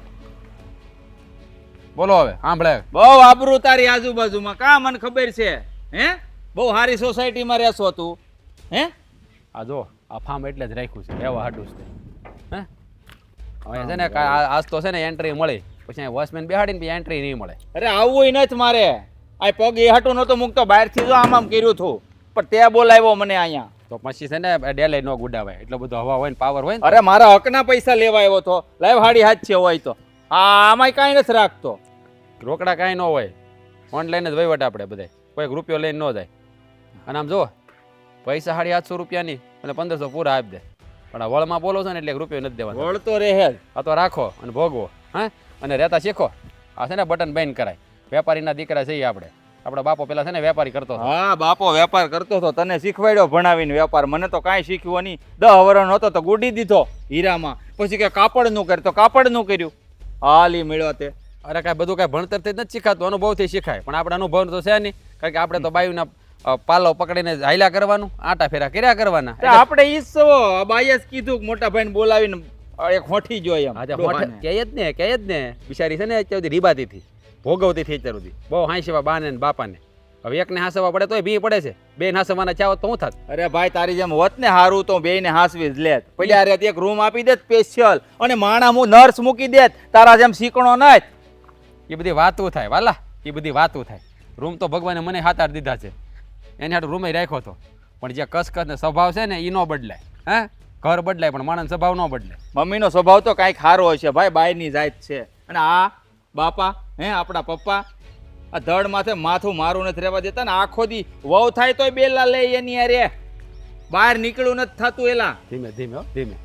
બોલો હવે સાંભળે. બહુ આબરૂ તારી આજુબાજુમાં. કા મને ખબર છે. હે બહુ સારી સોસાયટીમાં રહેશો તું. હે આ જો આ ફાર્મ એટલે જ રાખ્યું છે એવા હાટું છે. હે હવે છે ને આજ તો છે ને એન્ટ્રી મળી, પછી વોચમેન બેહાડીને પછી એન્ટ્રી નહીં મળે. અરે આવવું નથી મારે. આ પગ એ હાટું નતો મૂકતો, બહારથી જો આમ કર્યું હતું, પણ તે બોલાવ્યો મને અહીંયા. તો પછી છે ને ડેલે નો ગુડાવાય, એટલો બધો હવા હોય ને પાવર હોય ને. અરે મારા હકના પૈસા લેવા આવ્યો તો. લાઈવ હાડી હાથ છે હોય તો. આમાંય કાંઈ નથી રાખતો. રોકડા કાંઈ ન હોય, ઓનલાઈન જ વહીવટ આપણે બધા, કોઈ રૂપિયો લઈને ન જાય. અને આમ જો પૈસા 750 રૂપિયાની અને 1500 પૂરા આપી દે, પણ આ વળમાં બોલો છો ને એટલે 1 રૂપિયો નથી દેવાનો. વળ તો રહે જ. આ તો રાખો અને ભોગવો. હા અને રહેતા શીખો. આ છે ને બટન બેન કરાય. વેપારીના દીકરા છીએ આપણે. આપણા બાપો પેલા છે ને વેપારી કરતો હતો. હા બાપો વેપાર કરતો હતો, તને શીખવાડ્યો ભણાવીને વેપાર. મને તો કાંઈ શીખ્યું નહીં. 10 વર્ષનો હતો તો ગુડી દીધો હીરામાં, પછી કે કાપડનું કરતો, કાપડનું કર્યું. હાલી મળ્યો તે. અરે કાંઈ બધું કાંઈ ભણતરથી જ નથી શીખાતું, અનુભવથી શીખાય. પણ આપણે અનુભવ તો છે નહીં, કારણ કે આપણે તો બાયુના પાલો પકડીને હાયલા કરવાનું, આટા ફેરા કર્યા કરવાના. આપણે ઈ છો બાઈએ જ કીધું કે મોટા ભાઈને બોલાવીને એક હોઠી જોઈ એમ. આજે કહે જ ને બિચારી છે ને અત્યાર સુધી રીબાતી હતી, ભોગવતી હતી અત્યાર સુધી. બહુ હાંસવા બાને ને બાપાને. હવે એકને હાંસવા પડે તોય ભી પડે છે, બેન હાંસવાના ચાહો તો હું થાત. અરે ભાઈ તારી જેમ હોત ને હારું તો બેયને હાંસવી જ લેત. પડ્યા રહેત એક રૂમ આપી દેત સ્પેશિયલ, અને માણા હું નર્સ મૂકી દેત, તારા જેમ શીકણો નથી. એ બધી વાતો થાય વાલા, એ બધી વાતો થાય. રૂમ તો ભગવાને મને 7-8 દીધા છે, એને હાટું રૂમે રાખ્યો હતો. પણ જે કસકસ ને સ્વભાવ છે ને એ ન બદલાય. હે ઘર બદલાય પણ માણસ સ્વભાવ ન બદલાય. મમ્મીનો સ્વભાવ તો કાંઈક સારો હશે ભાઈ, બાયની જાત છે. અને આ બાપા આપણા પપ્પા આ ધડ માથે માથું મારું નથી રહેવા દેતા ને. આખો દી વહુ થાય તોય બેલા લે એની અરે બહાર નીકળવું નથી થતું. એલા ધીમે ધીમે ધીમે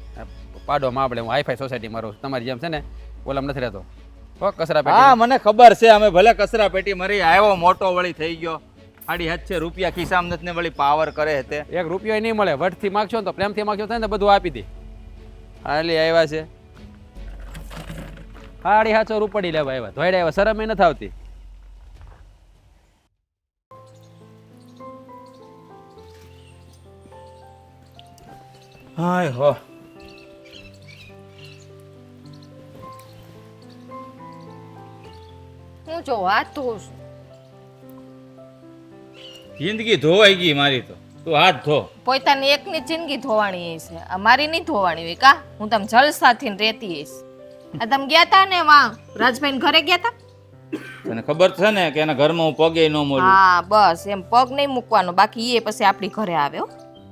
પાડોમાં આપણે હું હાઈફાઈ સોસાયટી મારું, તમારી જેમ છે ને ઓલામ નથી રહેતો. કચરા પેટી. હા મને ખબર છે, અમે ભલે કચરા પેટી મરી આવ્યો મોટો વળી થઈ ગયો. 750 રૂપિયા ખિસ્સામાં નથી ને વળી પાવર કરે તે. 1 રૂપિયો નહીં મળે. વટથી માગશો ને તો પ્રેમથી માગશો થાય ને બધું આપી દે. હાલી આવ્યા છે 750 રૂપડી લેવા આવ્યા, ધોઈડા આવ્યા, શરમ નથી આવતી. હાય હો હું જો વાત ધોઉં છું. જિંદગી ધોવાઈ ગઈ મારી તો. તું હાથ ધો. પોતાની એકની જિંદગી ધોવાણી હશે, આ મારી નહીં ધોવાણી હોય કા? હું તમે જલસાથી રહેતી હઈશ. આ તમે ગયા તા ને વાં રાજભાઈ ઘરે ગયા તા? તને ખબર છે ને કે એના ઘરમાં હું પગે ન મોલું. હા બસ એમ પગ નહીં મૂકવાનો, બાકી એ પછી આપણી ઘરે આવ્યો.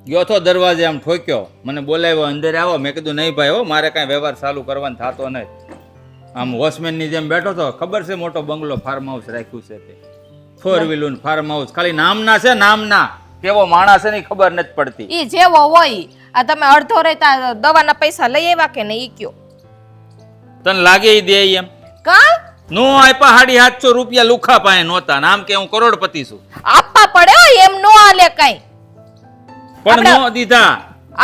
ગયો તો દરવાજે આમ ઠોક્યો, મને બોલાવ્યો અંદર આવો. મેં કીધું નહીં ભાઈ હો, મારે કાંઈ વ્યવહાર ચાલુ કરવાનો થતો નહીં. આમ વોચમેનની જેમ બેઠો તો. ખબર છે મોટો બંગલો ફાર્મ હાઉસ રાખ્યું છે તે, 4 વ્હીલર ફાર્મ હાઉસ. ખાલી નામના છે, નામના. કેવો માણસ છે ને ખબર નથી પડતી. ઈ જેવો હોય. આ તમે અડધો રહેતા દવાના પૈસા લઈ આવ્યા કે નહીં ઈ કયો? તને લાગે ઈ દે એમ? કા નો આપ્યા 750 રૂપિયા લુખા પાસે નહોતા. નામ કે હું કરોડપતિ છું. આપવા પડે હો, એમ નો હાલે કાઈ. પણ નો દીધા.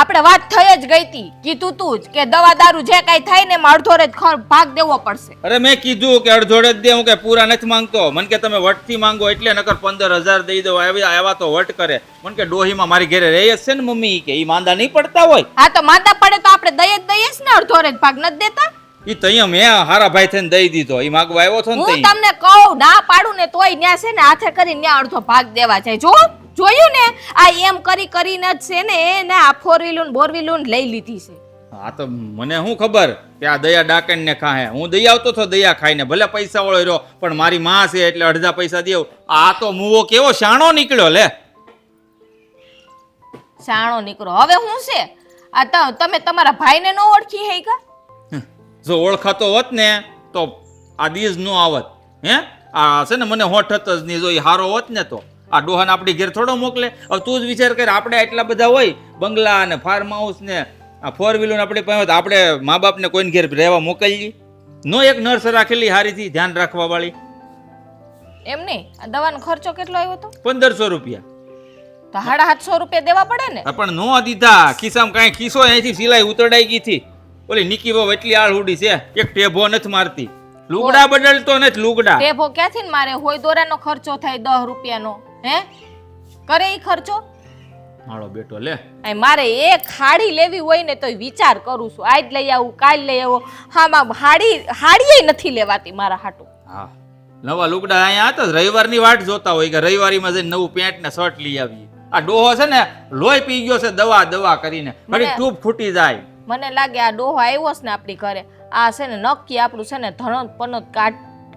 આપણે વાત થઈ જ ગઈ હતી, કીધું તું જ કે દવા દારૂ જે કાંઈ થાય ને એમાં અડધો રેત ભાગ દેવો પડશે. અરે મેં કીધું કે અડધોડે જ દે, હું કે પૂરા નથી માંગતો. મને કે તમે વટથી માંગો એટલે નકર 15,000 દઈ દો. આવ્યા તો વટ કરે. મને કે ડોહીમાં મારી ઘરે રહી જ છે ને મમ્મી, કે ઈ માંદા નહીં પડતા હોય. હા તો માંદા પડે તો આપણે દઈએ જ દઈએ જ ને, અડધો રેત ભાગ નથી દેતા. ઈ તો અહીંયા મેં હારા ભાઈ થઈને દઈ દીધો. ઈ માંગવા આવ્યો છો ને હું તઈ. તમને કહું ના પાડું ને તોય ન્યા છે ને હાથે કરીને ન્યા અડધો ભાગ દેવા જાય. જોયું ને આ એમ કરીને જ છે ને એને આ 4 બોર વ્હીલું લઈ લીધી છે. હા તો મને શું ખબર કે આ દયા ડાકણ ને ખાહે. હું દઈ આવતો તો દયા ખાઈને, ભલે પૈસા વાળો રહ્યો પણ મારી માં છે એટલે અડધા પૈસા દેવ. આ તો મુવો કેવો શાણો નીકળ્યો લે. શાણો નીકળો. હવે હું છે આ તમે તમારા ભાઈને નો ઓળખી હે કા? જો ઓળખાતો હોત ને તો આ દીજ નો આવત. હે આ છે ને મને હોઠત જ નહીં. જો એ હારો હોત ને તો આ ડોહાને આપણી ઘેર થોડો મોકલે. હવે તું જ વિચાર કર, આપણે એટલા બધા હોય, બંગલા ને ફાર્મ હાઉસ ને આ 4 વ્હીલર આપણી પાસે, તો આપણે મા બાપને કોઈને ઘેર રહેવા મોકલીએ? નો એક નર્સ રાખેલી હારીથી ધ્યાન રાખવા વાળી. એમ નહીં, આ દવાનો ખર્ચો કેટલો આવ્યો તો? 1500 રૂપિયા. તો 750 રૂપિયા દેવા પડે ને. પણ નો દીધા. ખિસ્સામાં કાંઈ ખિસ્સો અહીંથી સિલાઈ ઉતરડાઈ ગઈ હતી. ઓલી નિકી બહુ એટલી આળહુડી છે, એક ટેભો નથી મારતી. લુગડા બદલતો નથી લુગડા. ટેભો ક્યાંથી ને મારે હોય? દોરાનો ખર્ચો થાય 10 રૂપિયાનો. હે કરે ઈ ખર્ચો? મારો બેટો લે. મારે એક હાડી લેવી હોય ને તો વિચાર કરું છું, આજ લઈ આવું કાલ લઈ આવું. હા હાડીએ નથી લેવાતી મારા હાટુ. હા નવા લુગડા અહીંયા હતા, રવિવારની વાટ જોતા હોય કે રવિવારીમાં જઈને નવું પેન્ટ ને શર્ટ લઈ આવીએ. આ ડોહો છે ને લોહી પી ગયો છે દવા કરીને, ઘડી ટ્યુબ ફૂટી જાય. મને લાગે આ ડોહો આવ્યો છે ને આપણી ઘરે, આ છે ને નક્કી આપણું છે ને ધણોત પનોત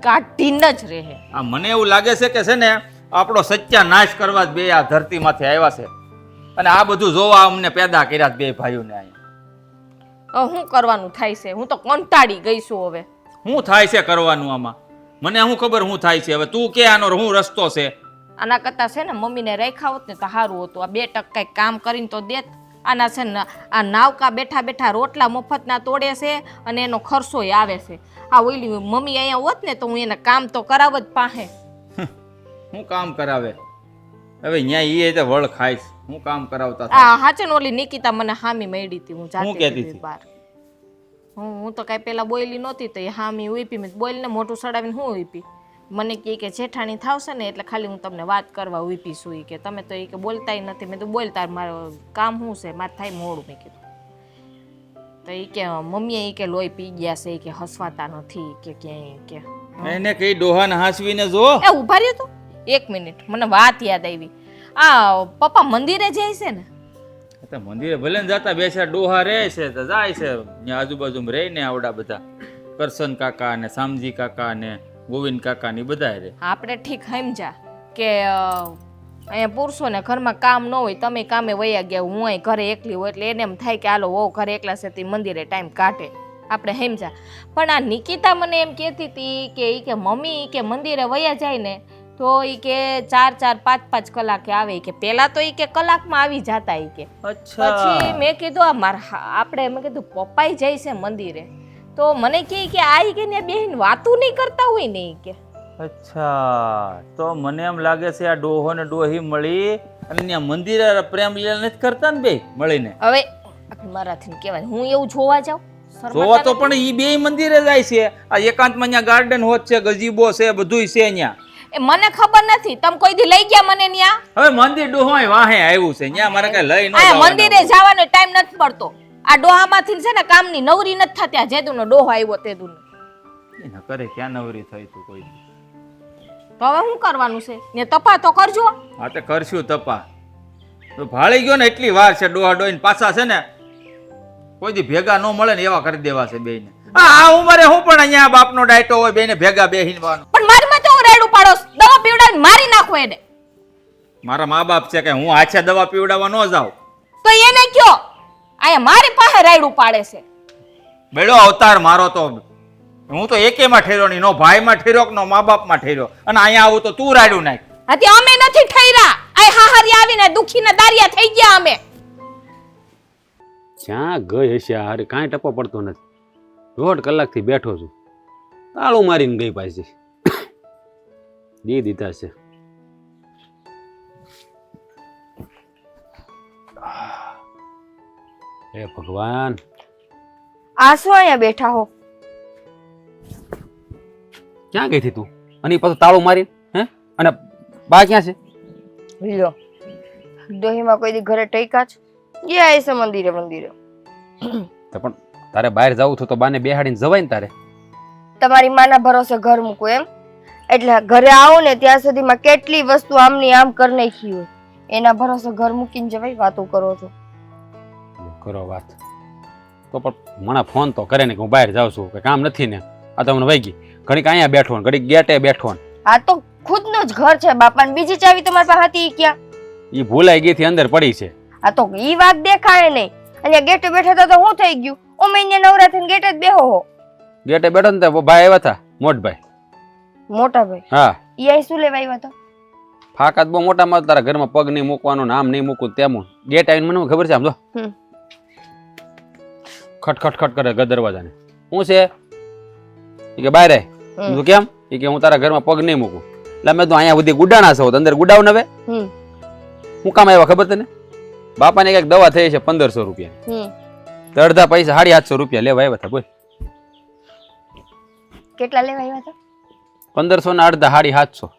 કાઢીને જ રહે. આ મને એવું લાગે છે કે છે ને આપણો સત્યાનાશ કરવા જ બે આ ધરતીમાંથી આવ્યા છે, અને આ બધું જોવા અમને પેદા કર્યા બે ભાઈઓને. અહીંયા શું કરવાનું થાય છે? હું તો કંટાળી ગઈ છું હવે. શું થાય છે કરવાનું આમાં? મને શું ખબર શું થાય છે? હવે તું કે આનો શું રસ્તો છે? આના કરતા છે ને મમ્મીને રાખ્યા હોત ને તો સારું હતું. આ 2 ટકા કંઈક કામ કરીને તો દેત. આના છે ને આ નાવકા બેઠા બેઠા રોટલા મફતના તોડે છે અને એનો ખર્ચોય આવે છે. આ ઓલી મમ્મી અહીંયા હોત ને તો હું એને કામ તો કરાવ જ પાસે. હું કામ કરાવે? હવે ન્યા એ વળ ખાઈશ. હું કામ કરાવતા આ હાચે ને ઓલી નિકિતા મને હામી મળી હતી. હું હું કહેતી જાતી હતી? બહાર હું તો કાંઈ પેલા બોયલી નહોતી તો એ હામી ઉઈપી. મેં બોયલીને મોઢું સડાવીને હું ઉઈપી. મને કે જેઠાણી થાવશે ને એટલે ખાલી હું તમને વાત કરવા ઉઈપી છું. કે તમે તો એ કે બોલતાય નથી. મેં તો બોલતા મારું કામ શું છે, મારે થાય મોડું. મેં કીધું તો એ કે મમ્મીએ કે લોહી પી ગયા છે, કે હસવાતા નથી કે ક્યાંય કે. એને કઈ ડોહાને હાસવીને જો. એ ઉભા રહ્યો તો 1 મિનિટ, મને વાત યાદ આવી. આ પપ્પા મંદિરે જાય છે ને? મંદિરે ભલે ને જાતા બે ચાર ડોહા રહે છે તો જાય છે. ત્યાં આજુબાજુ રહે ને આવડા બધા કરશન કાકા ને સામજી કાકા ને ગોવિંદ કાકા ની બધા રે. આપણે ઠીક સમજા કે અહીંયા પુરુષોને ઘરમાં કામ ન હોય, તમે કામે વયા ગયા, હું અહીં ઘરે એકલી હોય એટલે એને એમ થાય કે હાલો વહુ ઘરે એકલા છે તે મંદિરે ટાઈમ કાઢે. આપણે સમજા. પણ આ નિકિતા મને એમ કહેતી હતી કે મમ્મી કે મંદિરે વયા જાય ને તો ઈ કે 4-4 5-5 કલાકે આવે. કે પેલા તો ઈ કે કલાકમાં આવી જતા. ઈ કે પછી મેં કીધું આ મારા આપણે મેં કીધું પપ્પાઈ જાય છે મંદિરે તો મને કે આ કે ને બેન વાતું નહીં કરતા હોય ને. ઈ કે અચ્છા, તો મને એમ લાગે છે આ ડોહો ને ડોહી મળી અને ત્યાં મંદિરે પ્રેમ લીલા નથી કરતા ને બે મળીને. હવે મારાથી કહેવાય હું એવું જોવા જાઉં? જોવા તો પણ ઈ બે મંદિરે જાય છે. આ એકાંતમાં ત્યાં ગાર્ડન હોત છે, ગજીબો છે, બધુંય છે ત્યાં. મને ખબર નથી, તમે કોઈ દી લઈ ગયા મને ન્યા? હવે મંદિર ડોહાય વાહે આવ્યું છે ત્યાં, મારે કઈ લઈ ન આ મંદિરે જવાનો ટાઈમ નથી પડતો. આ ડોહામાંથી છે ને કામની નવરી નથી થતી. આ જેદુનો ડોહો આવ્યો તેદુનો એને કરે ક્યાં નવરી થઈ તું કોઈ? તો હવે શું કરવાનું છે? ને તપા તો કરજો. હા તે કરશું તપા. તો ભાળી ગયો ને એટલી વાર છે. ડોહા ડોહીને પાછા છે ને કોઈ દી ભેગા ન મળે ને એવા કરી દેવા છે બેયને. આ ઉંમરે હું પણ અહીંયા બાપનો ડાયટો હોય બેને ભેગા બેહીનવાનો. પણ મારી માં તો રેડું પાડો, દવા પીવડાવીને મારી નાખો એને. મારા મા બાપ છે કે હું આછા દવા પીવડાવવા ન જાઉં? તો એને કયો આયા મારી પાસે રેડું પાડે છે. બેડો અવતાર મારો તો હું તો એકેમાં ઠેર્યો નહીં. નો ભાઈમાં ઠેર્યો કે નો મા બાપમાં ઠેર્યો. અને અહીંયા આવું તો તું રાડ્યું નાખ. હતી અમે નથી ઠર્યા. આ હાહરી આવીને દુખીને દારિયા થઈ ગયા અમે. જ્યાં ગઈ હશે હારે કાંઈ ટપો પડતો નથી. 1.5 કલાકથી બેઠો છું, તાળું મારીને ગઈ પાછી. દી દીધા છે. હે ભગવાન, આ શું અહીંયા બેઠા હો? ક્યાં ગઈ હતી તું? અને પાછું તાળું મારી, હે? અને બા ક્યાં છે? લ્યો, દોહીમાં કોઈ દી ઘરે ટઈકા છે? ગયા હશે મંદિરે મંદિરે. તો પણ તારે બહાર જવું છું તો બાને બેહાડીને જવાય ને તારે. તમારી માના ભરોસે ઘર મૂકું એમ? એટલે ઘરે આવો ને ત્યાં સુધીમાં કેટલી વસ્તુ આમની આમ કરી નાખી હોય, એના ભરોસે ઘર મૂકીને જવાય? વાતો કરો છો. કરો વાત તો પણ મને ફોન તો કરે ને કે હું બહાર જાઉં છું, કે કામ નથી ને. આ તો મને વહી ગઈ, ઘડીક અહીંયા બેઠો ને ઘડીક ગેટે બેઠો ને. આ તો ખુદનું જ ઘર છે બાપા, બીજી ચાવી તમારી પાસે હતી ઈ ક્યાં? એ ભૂલાઈ ગઈ થી અંદર પડી છે. આ તો ઈ વાત દેખાય નહીં. અહીંયા ગેટે બેઠા હતા તો શું થઈ ગયું? ઓમે અહીંયા નવરા થઈને ગેટે જ બેહો હો. ગેટે બેઠો ને તો ભાઈ આવ્યા હતા, મોટભાઈ. મોટા ભાઈ? હા. ઈ અહીં શું લેવા આવ્યા હતા? ફાકાત બહુ મોટા માં તારા ઘરમાં પગ નહીં મૂકવાનો, નામ નહીં મૂકવું તેમ. ગેટ આવીને મને ખબર છે આમ જો ખટ ખટ ખટ કરે દરવાજાને. હું છે? એ કે બહાર આય. કેમ? એ કે હું તારા ઘરમાં પગ નહીં મૂકું. એટલે મેં તો અહીંયા બધી ગુડાણા છો, અંદર ગુડાવ ને. હવે હું કામ આવ્યા ખબર તને? બાપાને કઈક દવા થઈ છે 1500 રૂપિયા, તો અડધા પૈસા 850 રૂપિયા લેવા આવ્યા હતા. બોલ કેટલા લેવા આવ્યા હતા? 1500 ના અડધા 750.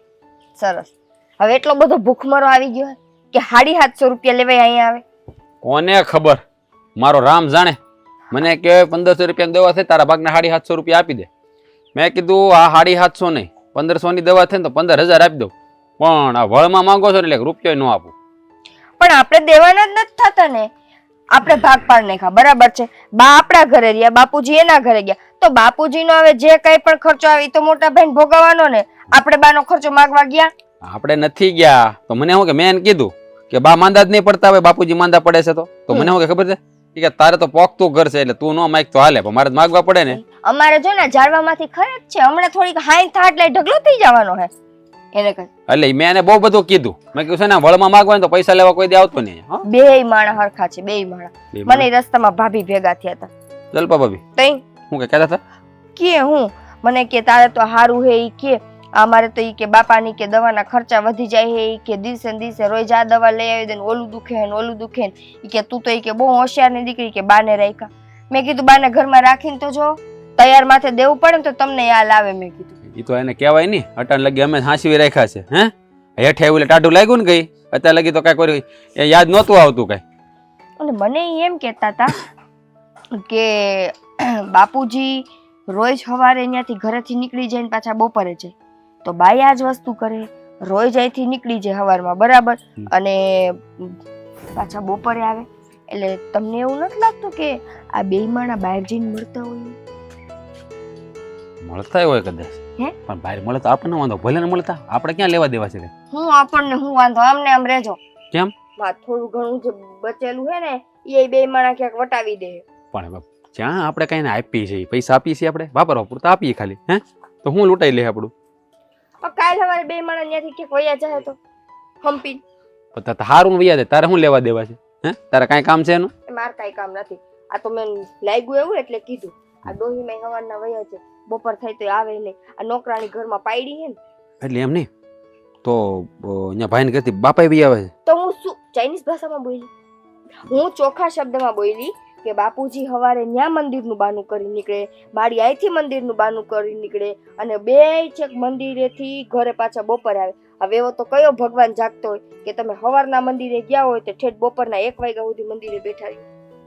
સરસ. હવે એટલો બધો ભૂખમરો આવી ગયો કે 750 રૂપિયા લેવાય અહીંયા આવે? કોને ખબર, મારો રામ જાણે. મને કે 1500 રૂપિયા દવા થઈ, તારા ભાગના 750 રૂપિયા આપી દે. મેં કીધું આ 750 નહીં, 1500 ની દવા થઈ ને તો 15000 આપી દઉં, પણ આ વળમાં માંગો છો ને એટલે રૂપિયો ન આપું. પણ આપણે દેવાના જ નથી થતા ને, આપણે ભાગ પાડ નાખ્યા. બરાબર છે, બા આપણા ઘરે રહ્યા, બાપુજી એના ઘરે ગયા, તો બાપુજીનો હવે જે કઈ પણ ખર્ચો આવે તો મોટા ભાઈને ભોગવવાનો ને. આપણે બાનો ખર્ચો માંગવા ગયા? આપણે નથી ગયા. તો મને શું કે મેં એને કીધું કે બા માંદા જ નહીં પડતા હોય, બાપુજી માંદા પડે છે તો મને શું કે ખબર છે કે તારે તો પોકતું ઘર છે એટલે તું ન માગ તો હાલે, પણ મારે માગવા પડે ને. અમારે જો ને ઝાડવામાંથી ખરે જ છે, હમણાં થોડીક હાઈન થાટ લઈ ઢગલો થઈ જવાનો હે એને કઈ. એટલે મેં એને બહુ બધું કીધું. મેં કીધું છે ને વળમાં માગવા તો પૈસા લેવા કોઈ દે આવતો નહીં. બેય માણા હરખા છે, બેય માણા. મને રસ્તામાં ભાભી ભેગા થયા હતા. જલપા ભાભી તઈ હું કે કહેતા હતા કે હું મને કે તારે તો હારું હે ઈ કે અમારે તો ઈ કે બાપાની કે દવાના ખર્ચા વધી જાય હે ઈ કે દિવસે ને દિવસે રોજ આ દવા લઈ આવી દે ને ઓલું દુખે ને ઓલું દુખે ને ઈ કે તું તો ઈ કે બહુ હોશિયારની દીકરી કે બાને રાખ્યા. મેં કીધું બાને ઘરમાં રાખીને તો જો તૈયાર માથે દેવું પડે ને તો તમને યાદ આવે. મેં કીધું એ તો એને કહેવાય નહીં, અટાણ લગી અમે હાંસવી રાખ્યા છે. હે હેઠે એવું ટાઢું લાગ્યું ને કઈ અત્યારે લગી તો કઈ કોઈ એ યાદ નહોતું આવતું કઈ. અને મને ઈ એમ કહેતા હતા કે બાપુજી રોજ સવારે અહીંયાથી ઘરેથી નીકળી જાય ને પાછા બપોરે જાય, તો બાઈ આ જ વસ્તુ કરે, રોજ અહીંથી નીકળી જાય સવારમાં બરાબર, અને પાછા બપોરે આવે. એટલે તમને એવું નથી લાગતું કે આ બેય માણા બહાર જઈને મળતા હોય? મળતા હોય કદાચ, પણ બહાર મળે તો આપણને વાંધો, ભલે ને મળતા આપણે ક્યાં લેવા દેવા છે? હું આપણને હું વાંધો, આમને આમ રહેજો. કેમ? થોડું ઘણું જે બચેલું હે ને એ બેય માણા ક્યાંક વટાવી દે. પણ જ્યાં આપણે કઈ આપીએ છીએ પૈસા આપીએ છીએ આપણે વાપરવા પૂરતા આપીએ ખાલી, હે તો હું લૂંટાઈ લે આપણું. કાલ સવારે બેય માણા ત્યાંથી ક્યાંક વયા જાય તો હંપી હારું વયા જાય, તારે શું લેવા દેવા છે? હે તારે કઈ કામ છે એનું? મારે કઈ કામ નથી. આ તો મેં લાગ્યું એવું એટલે કીધું. આ ડોહી મેં સવારના વયા છે, બપોર થાય તો આવે નહીં. આ નોકરાણી ઘરમાં પાડી હે ને એટલે એમ નહીં તો અહીંયા ભાઈને કહેતી બાપા બી આવે છે. તો હું શું ચાઇનીઝ ભાષામાં બોલી? હું ચોખ્ખા શબ્દમાં બોલી કે બાપુજી સવારે ન્યા મંદિરનું બાનું કરી નીકળે, મારી અહીંથી મંદિરનું બાનું કરી નીકળે, અને બે છેક મંદિરેથી ઘરે પાછા બપોરે આવે. હવે એવો તો કયો ભગવાન જાગતો હોય કે તમે સવારના મંદિરે ગયા હોય તો ઠેઠ બપોરના 1 વાગ્યા સુધી મંદિરે બેઠા રહી?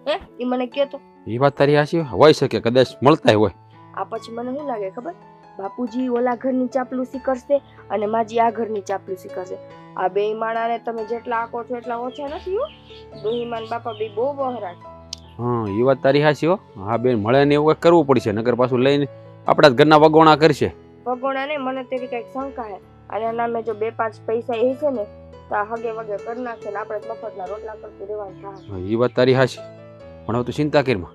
હે એ મને કહેતો. એ વાત તારી હાચી હોય શકે, કદાચ મળતા હોય. આ પછી મને શું લાગે ખબર? બાપુજી ઓલા ઘરની ચાપલુસી કરશે અને માજી આ ઘરની ચાપલુસી કરશે. આ બે માણાને તમે જેટલા આકો છો એટલા ઓછા નથી હો. ડોહીમાન બાપા બે બહુ બહરા છે. હા એ વાત તારી હાચી હો. હા બેન મળે ને એવું કરવું પડશે, નગર પાછું લઈને આપણા જ ઘરના વગોણા કરશે. વગોણા ને મને તેવી કઈક શંકા હે. અને નામે જો 2-5 પૈસા એ છે ને તો આ હગે વગે કરી નાખે ને આપણે મફતના રોટલા કરતું રહેવાનું થાય. એ વાત તારી હાચી, પણ હવે તું ચિંતા કરીમાં,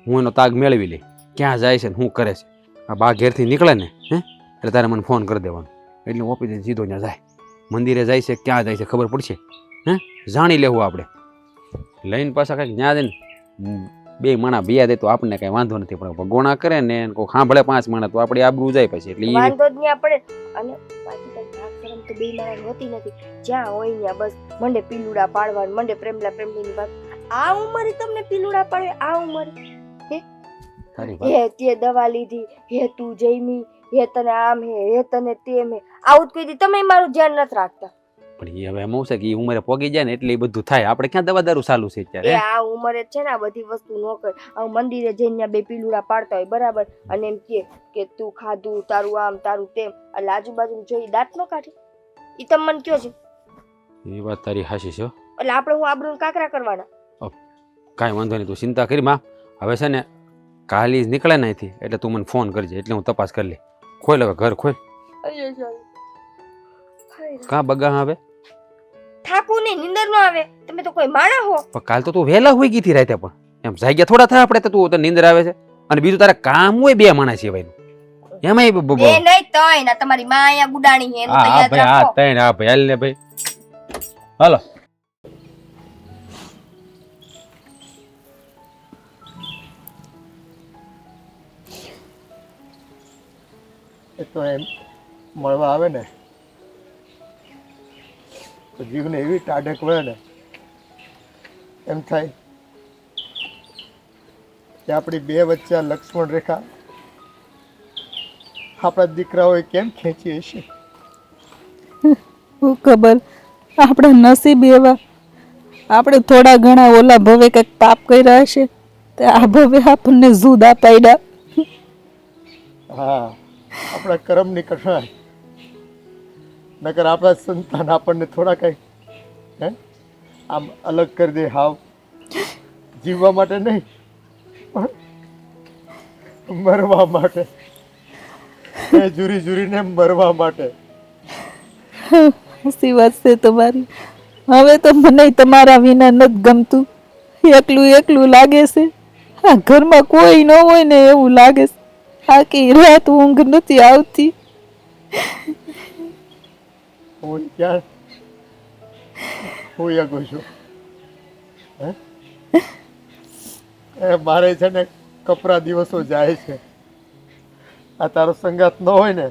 હું એનો તાગ મેળવી લઈ. ક્યાં જાય છે ને શું કરે છે? આ બા ઘેરથી નીકળે ને એટલે તારે મને ફોન કરી દેવાનો, એટલે ઓફિસે સીધો ત્યાં જાય. મંદિરે જાય છે ક્યાં જાય છે ખબર પડશે, જાણી લેવું આપણે. લઈને પાછા કંઈક ત્યાં જઈને બે માણા બિયા દે તો આપણને કઈ વાંધો નથી, પણ ભગોણા કરે ને કોઈ સાંભળે 5 માણા તો આપણી આબરૂ જાય પછી. એટલે વાંધો જ નહીં પડે. અને પાછી કઈ ભાગ શરમ તો બે માણા હોતી નથી. જ્યાં હોય ત્યાં બસ મંડે પીલુડા પાડવા, મંડે પ્રેમલા પ્રેમલીની વાત. આ ઉંમરે તમને પીલુડા પડે? આ ઉંમરે તારી વાત હે તે દવા લીધી, હે તું જઈમી, હે તને આમ હે તને તેમ હે, આવું જ કહી દી. તમે મારું ધ્યાન નથી રાખતા. પણ એ હવે એમ છે કે એ ઉંમરે પોગી જાય ને એટલે એ બધું થાય. આપણે ક્યાં દવા દારૂ ચાલુ છે એ અત્યારે? આ ઉંમરે જ છે ને આ બધી વસ્તુ ન કરે. આ મંદિરે જઈને ત્યાં બે પીલુડા પાડતા હોય બરાબર, અને એમ કે તું ખાધું, તારું આમ તારું તેમ, એટલે આજુબાજુ જોઈ દાંત ન કાઢે. ઈ તમે મને કયો છે? એ વાત તારી હાચી છે હો. એટલે આપણે હું આબરૂ કાકરા કરવાના? કાંઈ વાંધો નહીં, તું ચિંતા કરી માં. હવે છે ને કાલે જ નીકળે ને અહીંથી એટલે તું મને ફોન કરજે એટલે હું તપાસ કરી લઈ. ખોલ હવે ઘર ખોલ. કાં બગા હવે થાકું નહીં, નીંદર ન આવે. તમે તો કોઈ માણા હો. પણ કાલ તો તું વહેલા હોઈ ગઈ હતી રાતે, પણ એમ જાગ્યા થોડા થાય આપણે તો તું તને નીંદર આવે છે. અને બીજું તારે કામ હોય 2 માણસ સિવાયનું એમાં બે નહીં તોય ના, તમારી માં અહીંયા ગુડાણી છે એનું તો યાદ ભાઈ રાખો. ત્રણ ભાઈ હાલ ને ભાઈ હાલો. એ તો એમ મળવા આવે ને તો જીવને એવી ટાઢક વળે ને એમ થાય કે આપણી 2 વચ્ચે આ લક્ષ્મણ રેખા આપણા દીકરાઓએ કેમ ખેંચી હશે. શું ખબર આપણા નસીબ એવા, આપણે થોડા ઘણા ઓલા ભવે કંઈક પાપ કર્યા હશે તે આ ભવે આપણને જુદા પાડ્યા. હા, આપણા કર્મની કઠણાઈ. નકર આપણા સંતાન આપણને થોડા કંઈ હે આમ અલગ કરી દે. હાવ જીવવા માટે નહીં પણ મરવા માટે, એ જુરી જુરીને મરવા માટે. સાચી વાત છે તમારી. હવે તો મને તમારા વિના નથી ગમતું. એકલું એકલું લાગે છે. આ ઘરમાં કોઈ ન હોય ને એવું લાગે છે. આખી રાત ઊંઘ નથી આવતી. હું ક્યાં હું યાગો છું હે? એ મારે છે ને કપરા દિવસો જાય છે. આ તારો સંગાત ન હોય ને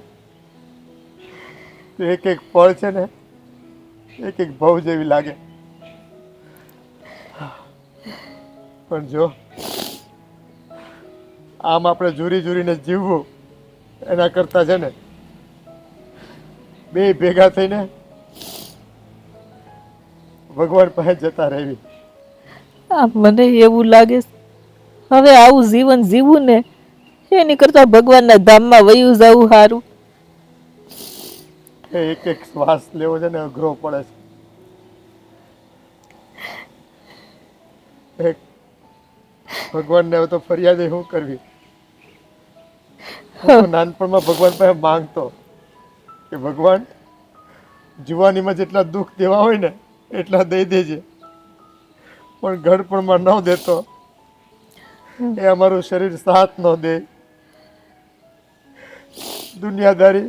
તો એક એક પળ છે ને એક એક ભાવ જેવી લાગે. પણ જો આમ આપણે જુરી જુરીને જીવવું એના કરતા છે ને 2 ભેગા થઈને ભગવાન પાસે જતા રહેવી. આ મને એવું લાગે છે હવે આવું જીવન જીવવું ને એની કરતા ભગવાનના ધામમાં વયું જવું સારું. એક એક શ્વાસ લેવો છે ને અઘરો પડે છે. એક ભગવાનને હવે તો ફરિયાદ શું કરવી. હું તો નાનપણમાં ભગવાન પાસે માંગતો કે ભગવાન જુવાનીમાં જેટલા દુઃખ દેવા હોય ને એટલા દઈ દેજે, પણ ગળપણમાં ન દેતો. એ અમારું શરીર સાથ ન દે. દુનિયાદારી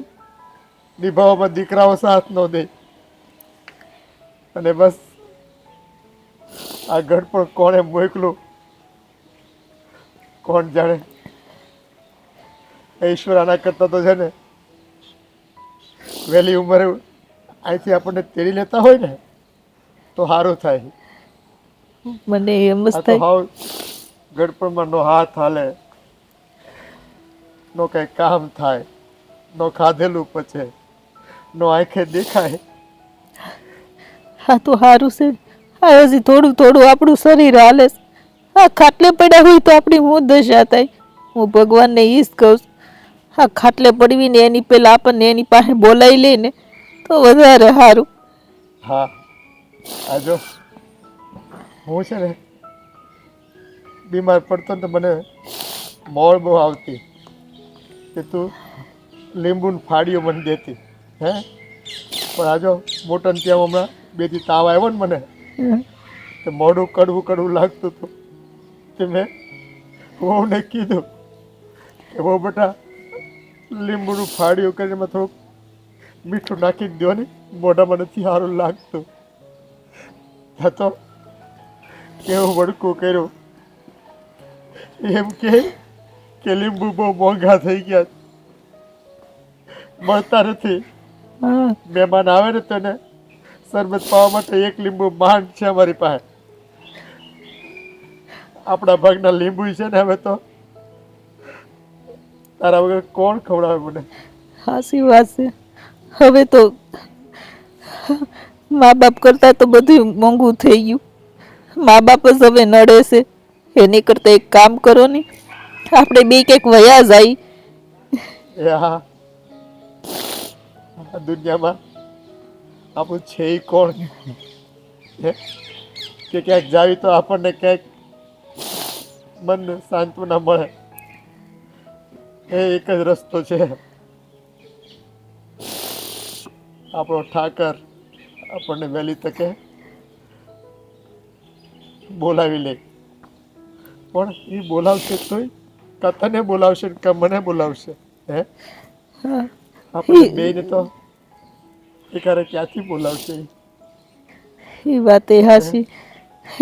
નિભાવવામાં દીકરાઓ સાથ ન દે. અને બસ આ ગળપણ કોણે મોકલું કોણ જાણે. ઈશ્વર આના કરતા તો છે ને વહેલી ઉંમરે અહીંથી આપણને તેડી લેતા હોય ને તો સારું થાય. મને એમ જ આ તો થાય હાવ ગડપણમાં નો હાથ હાલે, નો કઈ કામ થાય, નો ખાધેલું પચે, નો આંખે દેખાય. હા તો સારું છે. હા હજી થોડું થોડું આપણું શરીર હાલે છે. હા ખાટલે પડ્યા હોય તો આપણી હું દશા થાય. હું ભગવાનને ઈ જ કહું છું. હા ખાટલે પડવીને એની પહેલાં આપણને એની પાસે બોલાવી લે ને તો વધારે સારું. હા આ જો હું છે ને બીમાર પડતો ને તો મને મોળ બહુ આવતી કે તું લીંબુ ફાડીઓ મને દેતી હે. પણ આ જો મોટન ત્યાં હમણાં 2 દી તાવ આવ્યો ને મને તો મોઢું કડવું કડવું લાગતું હતું. તે મેં વહુને કીધું કે બહુ બેટા લીંબુનું ફાડીઓ કરીને એમાં થોડુંક મીઠું નાખી દો ને, મોઢામાં નથી સારું લાગતું. હા તો કેવું વડકું કર્યું. એમ કે લીંબુ બહુ મોંઘા થઈ ગયા, મળતા નથી. હા મહેમાન આવે ને તો એને શરબત પાવા માટે 1 લીંબુ માંડ છે અમારી પાસે. આપણા ભાગના લીંબુ છે ને હવે તો તારા વગર કોણ ખવડાવે મને? હાસી વાત છે. હવે તો મા બાપ કરતાં તો બધું મોંઘું થઈ ગયું. મા બાપ જ હવે નડે છે. એની કરતાં એક કામ કરો ને, આપણે બે કંઈક વયા જાય. એ હા, આ દુનિયામાં આપણું છે ઈ કોણ હે? કે ક્યાંક જાવી તો આપણને ક્યાંક મનને સાંત્વના મળે. એ એક જ રસ્તો છે, આપણો ઠાકર આપણને વહેલી તકે બોલાવી લે. પણ એ બોલાવશે તોય કાં તને બોલાવશે ને કાં મને બોલાવશે? હે, આપણે બેયને તો એકારે ક્યાંથી બોલાવશે ઈ? એ વાત એ હાસી.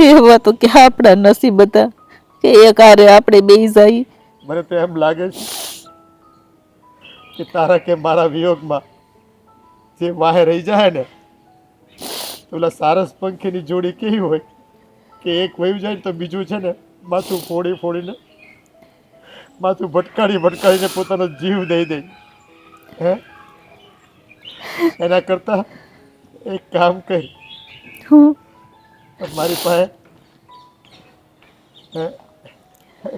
એવા તો ક્યાં આપણા નસીબ હતા કે એક હારે આપણે બે જાય. મને તો એમ લાગે છે કે તારા કે મારા વિયોગમાં જે વાહે રહી જાય ને, ઓલા સારસ પંખીની જોડી કેવી હોય કે એક વયું જાય ને તો બીજું છે ને માથું ફોડીને માથું ભટકાડીને પોતાનો જીવ દઈ દે. હે, એના કરતા એક કામ કર, હું મારી પાસે હે,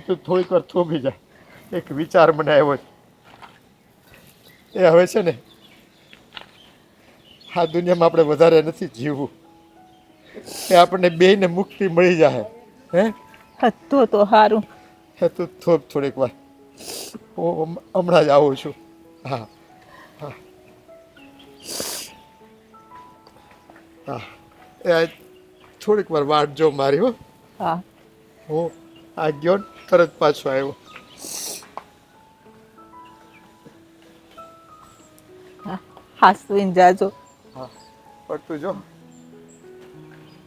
તું થોડીક વાર થોભી જા. એક વિચાર મને આવ્યો છે. એ હવે છે ને આ દુનિયામાં આપણે વધારે નથી જીવવું. એ આપણને બેયને મુક્તિ મળી જાય. હે, તો સારું. હે, તું થોભ થોડીક વાર. હું હમણાં જ આવું છું. હા હા હા, એ થોડીક વાર વાટ જો મારી. હો, હા, હું આ ગયો ને તરત પાછો આવ્યો. હાસવીને જાજો. હા, પણ તું જો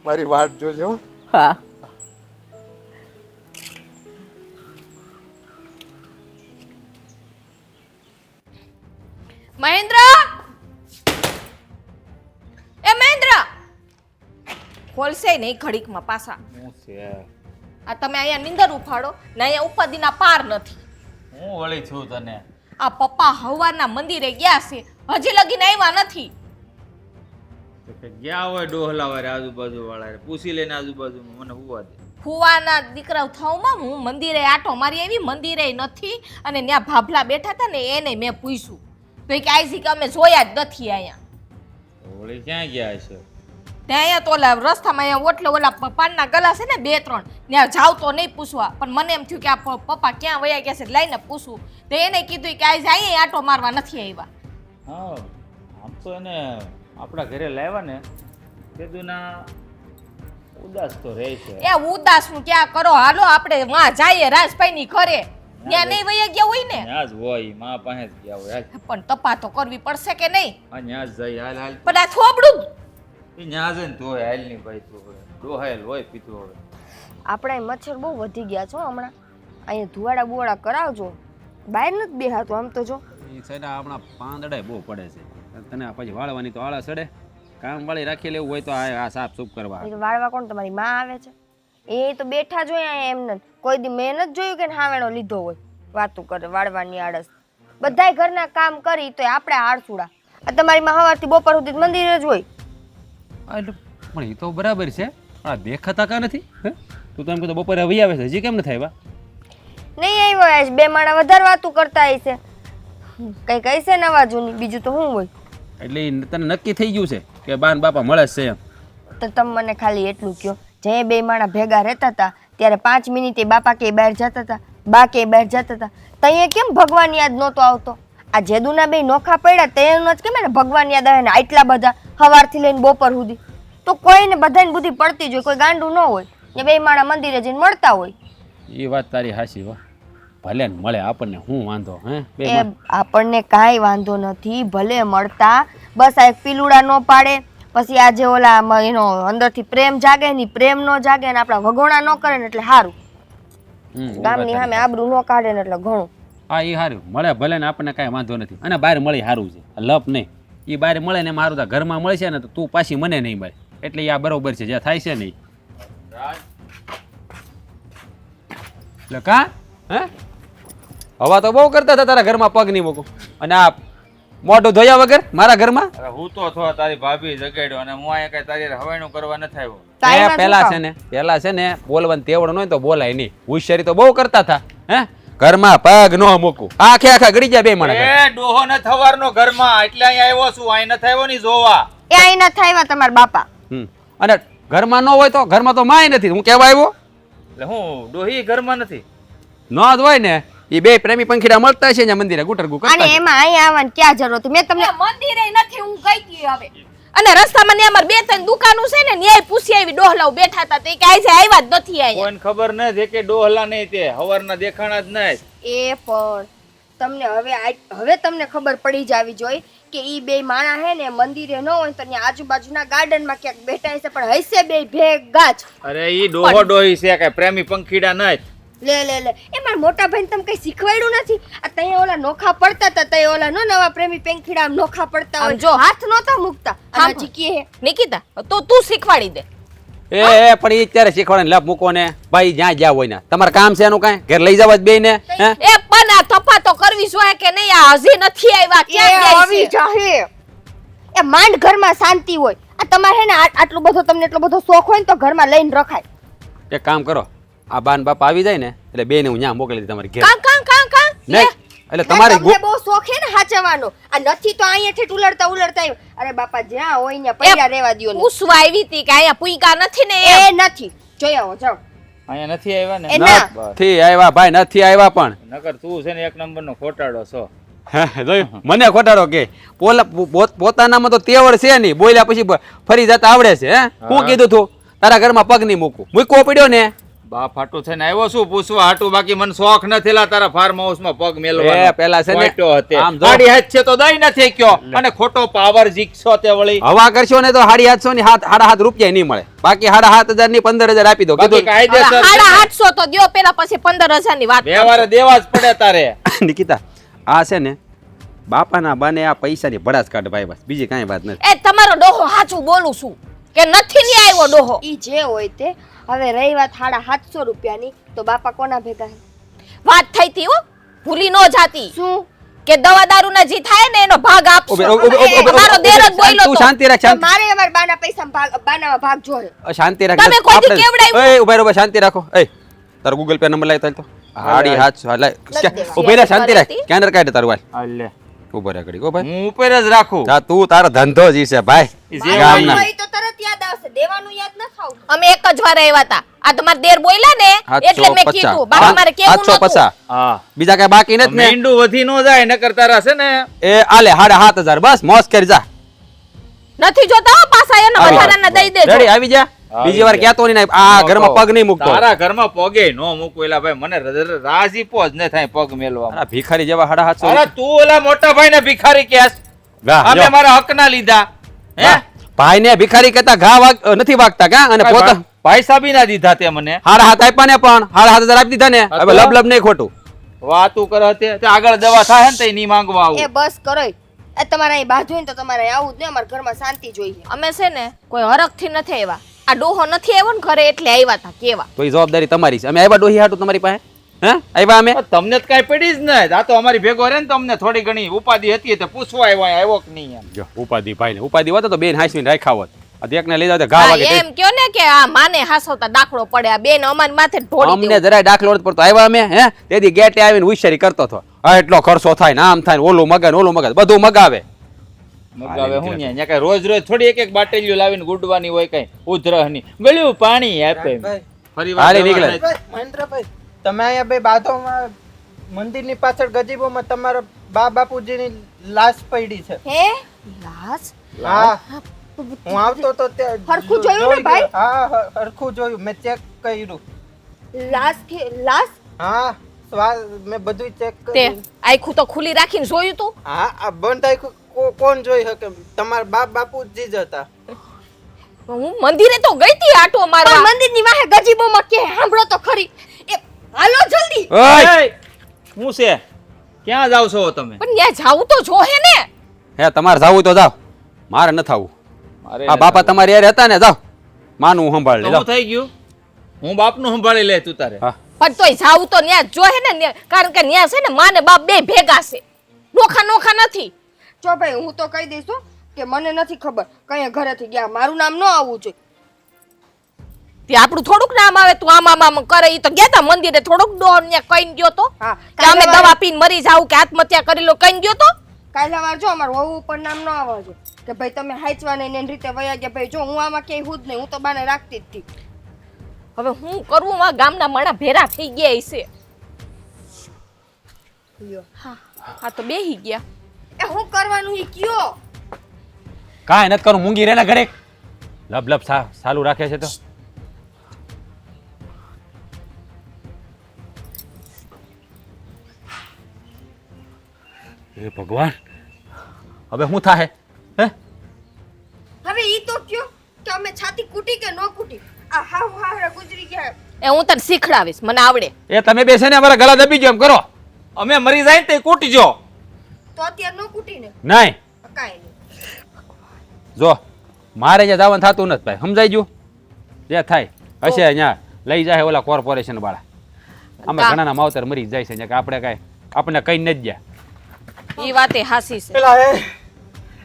મારી વાટ જોજો. હા. મહેન્દ્ર, એ મહેન્દ્ર, ખોલશે નહીં ઘડીકમાં પાછા. હું છે આ તમે અહીંયા નીંદર ઉફાડો ને અહીંયા ઉપાધિના પાર નથી. હું વળી છું તને. આ પપ્પા હવારના મંદિરે ગયા છે, હજી લગીને આવ્યા નથી. તો કે ગયા હોય ડોહલા વાળે આજુબાજુ વાળા પૂછી લેને આજુબાજુ મને હુવા દે. ફુવાના દીકરા થાવમાં હું મંદિરે આટો મારી આવી, મંદિરે નથી અને ત્યાં ભાભલા બેઠા હતા ને એને મેં પૂછ્યું તો એ કે આઈસી કે અમે જોયા જ નથી અહીંયા. વળી ક્યાં ગયા છે? ત્યાં અહીંયા તો ઓલા રસ્તામાં અહીંયા ઓલા પાનના ગલા છે ને 2-3 ત્યાં જાવ તો નહીં પૂછવા, પણ મને એમ થયું કે આ પપ્પા ક્યાં વયા ગયા છે લઈને પૂછું તો એને કીધું કે આજ અહીંયા આટો મારવા નથી આવ્યા. હા, આમ તો એને આપણા ઘરે લાવ્યા ને તેદુના ઉદાસ તો રહે છે. એ ઉદાસનું ક્યાં કરો, હાલો આપણે વાં જઈએ રાજભાઈની ઘરે. ત્યાં નહીં વયા ગયા હોય ને, ત્યાં જ હોય મા પાસે જ ગયા હોય. હાલ પણ તપા તો કરવી પડશે કે નહીં? હા, ત્યાં જ જઈ. હાલ હાલ પણ આ થોબડું એ ત્યાં જઈને ધોય. હાલ ની ભાઈ તું હવે ડોહાયેલ હોય પીતું હવે. આપણા મચ્છર બહુ વધી ગયા છો હમણાં. અહીંયા ધુવાડા બુવાડા કરાવજો. બહાર નથી બેહાતું આમ તો જો. એ સાઈડ હમણાં પાંદડાય બહુ પડે છે. તને પછી વાળવાની તો આળા સડે. કામ વાળી રાખી લેવું હોય તો આ સાફ સૂફ કરવા. એ તો વાળવા કોણ તમારી માં આવે છે? એ તો બેઠા જોઈએ અહીંયા એમને. કોઈ દી મેં નથી જોયું કે હાવેણો લીધો હોય વાતું કરે વાળવાની આળસ. બધાય ઘરના કામ કરી તો આપણે આળસુડા. આ તમારી માં સવારથી બપોર સુધી મંદિરે જ હોય. પણ એ તો બરાબર છે, આ દેખાતા કા નથી? હે, તું તો એમ કીધું બપોરે વહી આવે છે, હજી કેમ નથી આવ્યા? નહીં આવ્યો આજ 2 માણા વધારે વાતું કરતા હશે. કંઈક હશે નવા જૂની, બીજું તો શું હોય? એટલે ઈ તને નક્કી થઈ ગયું છે કે બાન બાપા મળે જ છે એમ? તો તમે મને ખાલી એટલું કહો, જે 2 માણા ભેગા રહેતા હતા ત્યારે 5 મિનિટે બાપા કે બહાર જતા હતા, બા કે બહાર જતા હતા, તઈએ કેમ ભગવાન યાદ નહોતો આવતો? આ જેદુના 2 નોખા પડ્યા તેનું જ કેમ ને ભગવાન યાદ આવે ને આટલા બધા સવારથી લઈને બપોર સુધી. તો કોઈને બધાને બુદ્ધિ પડતી જ હોય, કોઈ ગાંડું ન હોય. ને 2 માણા મંદિરે જઈને મળતા હોય. એ વાત તારી હાચી હો. ભલે ને મળે, આપણને શું વાંધો? હે, એ આપણને કાંઈ વાંધો નથી, ભલે મળતા. બસ આ એક પીલુડા ન પાડે, પછી આ જે ઓલા એનો અંદરથી પ્રેમ જાગે ને પ્રેમ ન જાગે ને આપણા વગોણા ન કરે ને એટલે સારું. ગામની સામે આબરૂ ન કાઢે ને એટલે ઘણું. હા, એ સારું મળે ભલે ને આપણને કાંઈ વાંધો નથી. અને બહાર મળી સારું છે, લપ નહીં. એ બહાર મળે ને મારું તો ઘરમાં મળે છે ને તો તું પાછી મને નહીં મળે, એટલે આ બરોબર છે જે થાય છે નહીં. એટલે કા હે હવા તો બહુ કરતા હતા તારા ઘરમાં પગ નહીં મૂકું અને આ મોઢું ધોયા વગર મારા ઘરમાં અરે હું તો થો તારી ભાભી જગાડ્યો અને હું અહીંયા કઈ તારી હવાઈનું કરવા નથી આવ્યો. તાઈમાં પેલા શું પેલા છે ને બોલવાનું તેવડ ન હોય તો બોલાય નહીં હોશિયારી તો બહુ કરતા હતા હે ઘરમાં પગ ન મૂકું આખે આખા ગળી જાય બે માણસ એ ડોહો ને થવારનો ઘરમાં એટલે અહીંયા આવ્યો છું. અહીં નથી આવ્યો ની જોવા. એ અહીં ન થાય તમારા બાપા. અને ઘરમાં ન હોય તો ઘરમાં તો માય નથી હું કેવા આવ્યો એટલે હું ડોહી ઘરમાં નથી. ન જ હોય ને એ બે પ્રેમી પંખીડા મળતા છે ને મંદિરે ગુટરગુ કરતા અને છે. એમાં અહીંયા આવવાની ક્યાં જરૂર હતી? મેં તમને મંદિરે નથી હું ગઈ હતી હવે. અને રસ્તામાં ને અમાર બે ત્રણ દુકાનો છે ને ન્યાય પૂછી આવી ડોહલાઓ બેઠા હતા તે કે આજે આવ્યા જ નથી અહીંયા. કોઈને ખબર નથી કે ડોહલા નહીં તે હવારના દેખાણા જ નહીં. એ પણ તમને હવે તમને ખબર પડી જાવી જોઈએ કે ઈ બે માણા હે ને મંદિરે ન હોય તો ત્યાં આજુબાજુના ગાર્ડનમાં ક્યાંક બેઠા હશે પણ હશે બે ભેગા જ. અરે ઈ ડોહો ડોહી છે કે પ્રેમી પંખીડા નહીં. લે એ મારા મોટા ભાઈને તમે કઈ શીખવાડ્યું નથી? આ તઅહીંયા ઓલા નોખા પડતા હતા તઅહીંયા ઓલા નવા પ્રેમી પેંખીડા આમ નોખા પડતા આમ હોય જો. હાથ નહોતા મૂકતા હા, અને હજી કહે હે. નિકિતા તો તું શીખવાડી દે. એ પણ ઈ ત્યારે શીખવાડે લાભ મૂકો ને ભાઈ જ્યાં જ્યાં હોય ને તમારે કામ છે એનું કાંઈ ઘેર લઈ જવા જ બે ને હે એ પણ આ થપ્પા તો કરવી જોઈએ કે નહીં? આ હજી નથી આવ્યા એ ક્યાં ગયા આવી છે? જાહે. એ માંડ ઘરમાં શાંતિ હોય. આ તમારે હે ને આટલું બધો તમને એટલો બધો શોખ હોય ને તો ઘરમાં લઈને રખાય. એક કામ કરો આ બાન બાપા આવી જાય ને એટલે બે ને હું ત્યાં મોકલી દઈ તમારી ઘેર કાં કાં કાં કાં નહીં એટલે ના, તમારી તમને બહુ શોખ હે ને હાચવાનો. આ નથી તો અહીંયાથી ઉલળતા આવ્યો. અરે બાપા જ્યાં હોય ત્યાં પડ્યા રહેવા દ્યો ને. પૂછવા આવી હતી કે અહીંયા પુઈકા નથી ને એ એમ. નથી જોઈ આવો જાઓ. અહીંયા નથી આવ્યા ને. એ ના. બસ. નથી આવ્યા ભાઈ નથી આવ્યા પણ નકર તું છે ને એક નંબરનો ખોટાડો છો. જોયું? મને ખોટાડો કે પોતાનામાં તો તેવડ છે નહીં બોલ્યા પછી ફરી જતા આવડે છે હે હું કીધું તું તારા ઘરમાં પગ નહીં મૂકું મૂકવો પડ્યો ને બાપ હાટું થઈને આવ્યો છું પૂછવા હાટું. બાકી મને શોખ નથીલા તારા ફાર્મ હાઉસમાં પગ મેલવાનો. એ પેલા છે ને ખોટો હતો. આમ જો. હાડી હાથ છે તો દઈ નથી કયો અને ખોટો પાવર જીકશો તે વળી. હવા કરશો ને તો 750 ની સાડા 7 રૂપિયા નહીં મળે બાકી 7,500 ની 15,000 આપી દો બાકી કીધું કાયદેસર છે. 850 તો દ્યો પેલા પછી 15,000 ની વાત બે વારે દેવા જ પડે તારે. નિકિતા આ છે ને બાપાના બાને આ પૈસાની ભડાસ કાઢ ભાઈ બસ બીજી કાંઈ વાત નથી એ તમારો ડોહો સાચું બોલું છું કે નથી ની આવ્યો ડોહો. ઈ જે હોય તે. હવે રહી વાત 750 રૂપિયાની તો બાપા કોના ભેગા હે? વાત થઈ હતી હો ભૂલી ન જાતી શું કે દવા દારૂ ના જે થાય ને એનો ભાગ આપશો. તમારો દેર જ બોલ્યો તું તો. શાંતિ રાખ તો શાંતિ મારે અમારા બાના પૈસા બાનામાં ભાગ જોહે. શાંતિ રાખ તમે કોઈ દી કેવડાવ્યું? એ ઉભા રહો શાંતિ રાખો એ તારો ગૂગલ પે નંબર લાય તાલ તો હાડી હાથ દેવા. ઉભી રહે શાંતિ રાખ કેનર કાઢે તારું વાલ આ લે. ઉભો રહે ઘડી ગો ભાઈ હું ઉપર જ રાખું. જા તું તારો ધંધો જ ઈ છે ભાઈ જે બાનાનું ગામના. હોય તો તરત યાદ આવશે દેવાનું યાદ ન થાવું. અમે એક જ વાર આવ્યા હતા. આ તમારા દેર બોલ્યા ને એટલે મેં 750. કીધું બાકી મારે કેવું 750. નતું. હા બીજા કઈ બાકી નથી ને મીંડું વધી નો જાય નકર તારા છે ને એ આલે 7,500 બસ મોજ કરી જા નથી જોતા હો પાછા એના વધારાના દઈ દેજો. રેડી આવી જા બીજી વાર ક્યાતો નહીં આ ઘરમાં પગ નહીં મૂકતો તારા ઘરમાં પગે નો મૂકવેલા ભાઈ મને રાજીપો જ ન થાય પગ મેલવા. આ ભિખારી જેવા 750 અરે તું ઓલા મોટા ભાઈ ને ભિખારી કેસ વાહ, અમે જો. મારા હક ના લીધા હે ભાઈ ને ભિખારી કહેતા ઘા નથી વાગતા કા અને પોતા પૈસા બી ના દીધા તે મને. 7,500 આપ્યા ને પણ 7,500 આપી દીધા ને હવે તો? લબ નહીં ખોટું વાતું કરે તે આગળ દવા થાય ને તો નહીં માંગવા એ આવું. બસ કરો ય. એ તમારે અહીં બાજુ હોય ને તો તમારે અહીં આવું જ નહીં. અમારા ઘરમાં શાંતિ જોઈએ. અમે છે ને કોઈ હરખથી નથી આવ્યા. આ ડોહો નથી આવ્યો ને ઘરે એટલે આવ્યા હતા કેવા. તો એ જવાબદારી તમારી છે અમે આવ્યા ડોહી હાટું તમારી પાસે હે આવ્યા અમે તમને તો કઈ પડી જ નહીં. આ તો અમારી ભેગો રહે ને તો અમને થોડી ઘણી ઉપાધિ હતી તો પૂછવા આવ્યો કે નહીં એમ. જો ઉપાધિ ભાઈ ને ઉપાધિ હોત તો બેન હાંસવીને રાખ્યા હોત આ દેખને લઈ જાવ તો ઘા હા, વાગે એમ કયો ને કે આ માને હાસવતા દાખલો પડે આ બેન અમારી માથે ઢોળી અમને દેવું. જરાય દાખલો નથી પડતો આવ્યા અમે હે તેથી ગેટે આવીને હોશિયારી કરતો હતો આ એટલો ખર્ચો થાય ને આમ થાય ને ઓલું મગાવે ને ઓલું મગાવે બધું મગાવે મગાવે હું ન્યા કઈ રોજ રોજ થોડી એક એક બાટલીઓ લાવીને ગુડવાની હોય કઈ ઉધરહની ગળ્યું પાણી આપે ફરી વાર હાલે દવા નીકળે. નહીં. મહેન્દ્રભાઈ તમે અહીંયા બે બાધોમાં મંદિરની પાછળ ગજીબોમાં તમારા બા બાપુજીની લાશ પડી છે. હે લાશ હા હું આવતો તો ત્યાં હરખું જોયું ને ભાઈ? હા હરખું જોયું મેં ચેક કર્યું. લાશ હા મેં બધું ચેક તે કર્યું. આખું તો ખુલ્લી રાખીને જોયું તું. હા આ બંધ આખું કોણ જોઈ શકે તમારા બા બાપુજી જ હતા. હું મંદિરે તો ગઈ તી આટો મારવા. પણ મંદિરની વાહે ગજીબોમાં કે સાંભળો તો ખરી. એ હાલો જલ્દી. ઓય એય! હું છે ક્યાં જાવ છો તમે? પણ ત્યાં જાવું તો જોહે ને. હે તમારે જાવું તો જાવ મારે ન થાવું મારે આ બાપા તમારી યાર હતા ને જાવ માનું સંભાળ લે તો જાવ હું થઈ ગયું હું બાપનું સંભાળી લે તું તારે. હા પણ તોય જાવું તો ન્યા જોહે ને કારણ કે ન્યા છે ને માં ને બાપ બે ભેગા છે નોખા નોખા નથી. જો ભાઈ હું તો કહી દઈશ હો, કે મને નથી ખબર કયા ઘરેથી ગયા, મારું નામ ન આવવું જોઈએ. તે આપણું થોડુંક નામ આવે તું આમ કરે ઈ તો ગયા તા મંદિરે થોડુંક ડોર ને કઈ ગયો તો હા, કે અમે દવા પીને મરી જાવ કે આત્મહત્યા કરી લો કઈ ગયો તો કાલે વાર જો અમારું વહુ ઉપર નામ ન આવવા જોઈએ કે ભાઈ તમે હાચવા નહીં ને એની રીતે વયા ગયા. ભાઈ જો હું આમાં ક્યાંય હું જ નહીં, હું તો બાને રાખતી જ હતી. હવે હું કરવું માં ગામના માણા ભેરા થઈ ગયા છે. હા આ તો બેહી ગયા. એ હું કરવાનું ઈ કયો? કાંઈ નથી કરું, મૂંગી રે ને ઘરે લબ લબ ચાલુ રાખે છે તો. એ ભગવાન, હવે શું થાહે? હે હવે ઈ તો કયો કે અમે છાતી કૂટી કે ન કૂટી? આ હાવ હાવડા ગુજરી ગયા. એ હું તને શીખડાવીશ મને આવડે. એ તમે બેસે ને અમારા ગળા દબી ગયો એમ કરો. અમે મરી જાય ને તે કૂટજો. તો અત્યારે ન કૂટી ને નહીં કાંઈ નહીં. જો મારે જે જવાનું થતું નથી ભાઈ, સમજાઈ ગયું? જે થાય હશે અહીંયા લઈ જાય ઓલા કોર્પોરેશન વાળા. અમે ઘણાના માવતર મરી જાય છે કે આપણે કાંઈ આપણને કઈ નથી ગયા. ઈ વાતે હાસી છે. પેલા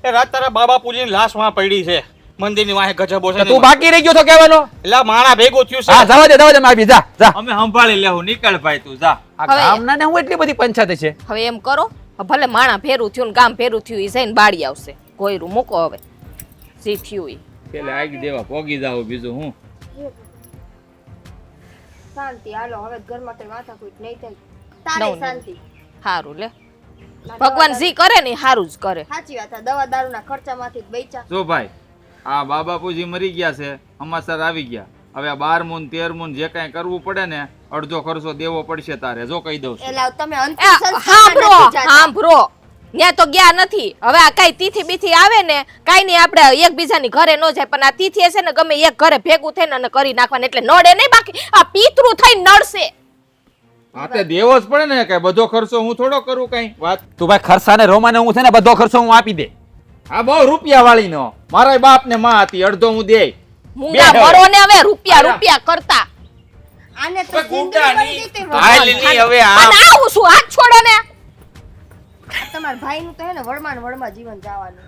એ રાત તારા બા બાપુજીની લાશ વાં પડી છે મંદિરની વાંહે ગજબો છે. તું બાકી રહી ગયો તો કહેવાનો? એટલે માણા ભેગું થયું હા છે. જવા દે મારી જા જા. અમે સંભાળી લેવું, નીકળ ભાઈ તું જા. આ હવે- ગામના ને હું એટલી બધી પંચાયત છે. હવે એમ કરો ભલે માણા ભેરું થયું ને ગામ ભેરું થયું ઈ જઈને બાળી આવશે. કોયરું મૂકો હવે જે થયું ઈ. પેલે આગ દેવા પોગી જાવ બીજું હું. શાંતિ હાલો, હવે ઘરમાં કઈ માથાકૂટ નહીં થાય. તારે નવ નહીં. શાંતિ. હારું લે ભગવાન જી કરે ને ઈ હારું જ કરે. સાચી વાત, આ દવા દારૂના ખર્ચામાંથી જ બચ્યા. જો ભાઈ આ બા બાપુજી મરી ગયા છે, અમાસર આવી ગયા. હવે આ 12 મૂન 13 મૂન જે કાંઈ કરવું પડે ને અડધો ખર્ચો દેવો પડશે તારે, જો કહી દઉં છું. એ લાવ તમે એ, અંતિમ સંસ્કારમાં હાંભળો નથી જાતા. હાંભળો ન્યા તો ગયા નથી. હવે આ કઈ તિથિ બીથી આવે ને કાઈ નહીં આપણે એકબીજાની ઘરે ન જાય પણ આ તિથિ હશે ને ગમે એક ઘરે ભેગું થઈને અને કરી નાખવાનું એટલે નડે નહીં. બાકી આ પિતૃ થઈને નડશે. હા તે દેવો જ પડે ને, કઈ બધો ખર્ચો હું થોડો કરું કઈ વાત. તું ભાઈ ખર્ચાને રોમાને હું છે ને બધો ખર્ચો હું આપી દે. આ બહુ રૂપિયા વાળી નો મારા બાપ ને માં હતી, અડધો હું દે. મૂંગા મરો ને હવે રૂપિયા કરતા. આને તો હવે જિંદગી ગુંડા કરી નહીં. દીધી હાલ ભગવાન. ની હવે આ અને આવું શું હાથ છોડો ને. તમારા ભાઈનું તો હે ને વળમાં ને વળમાં જીવન જવાનું.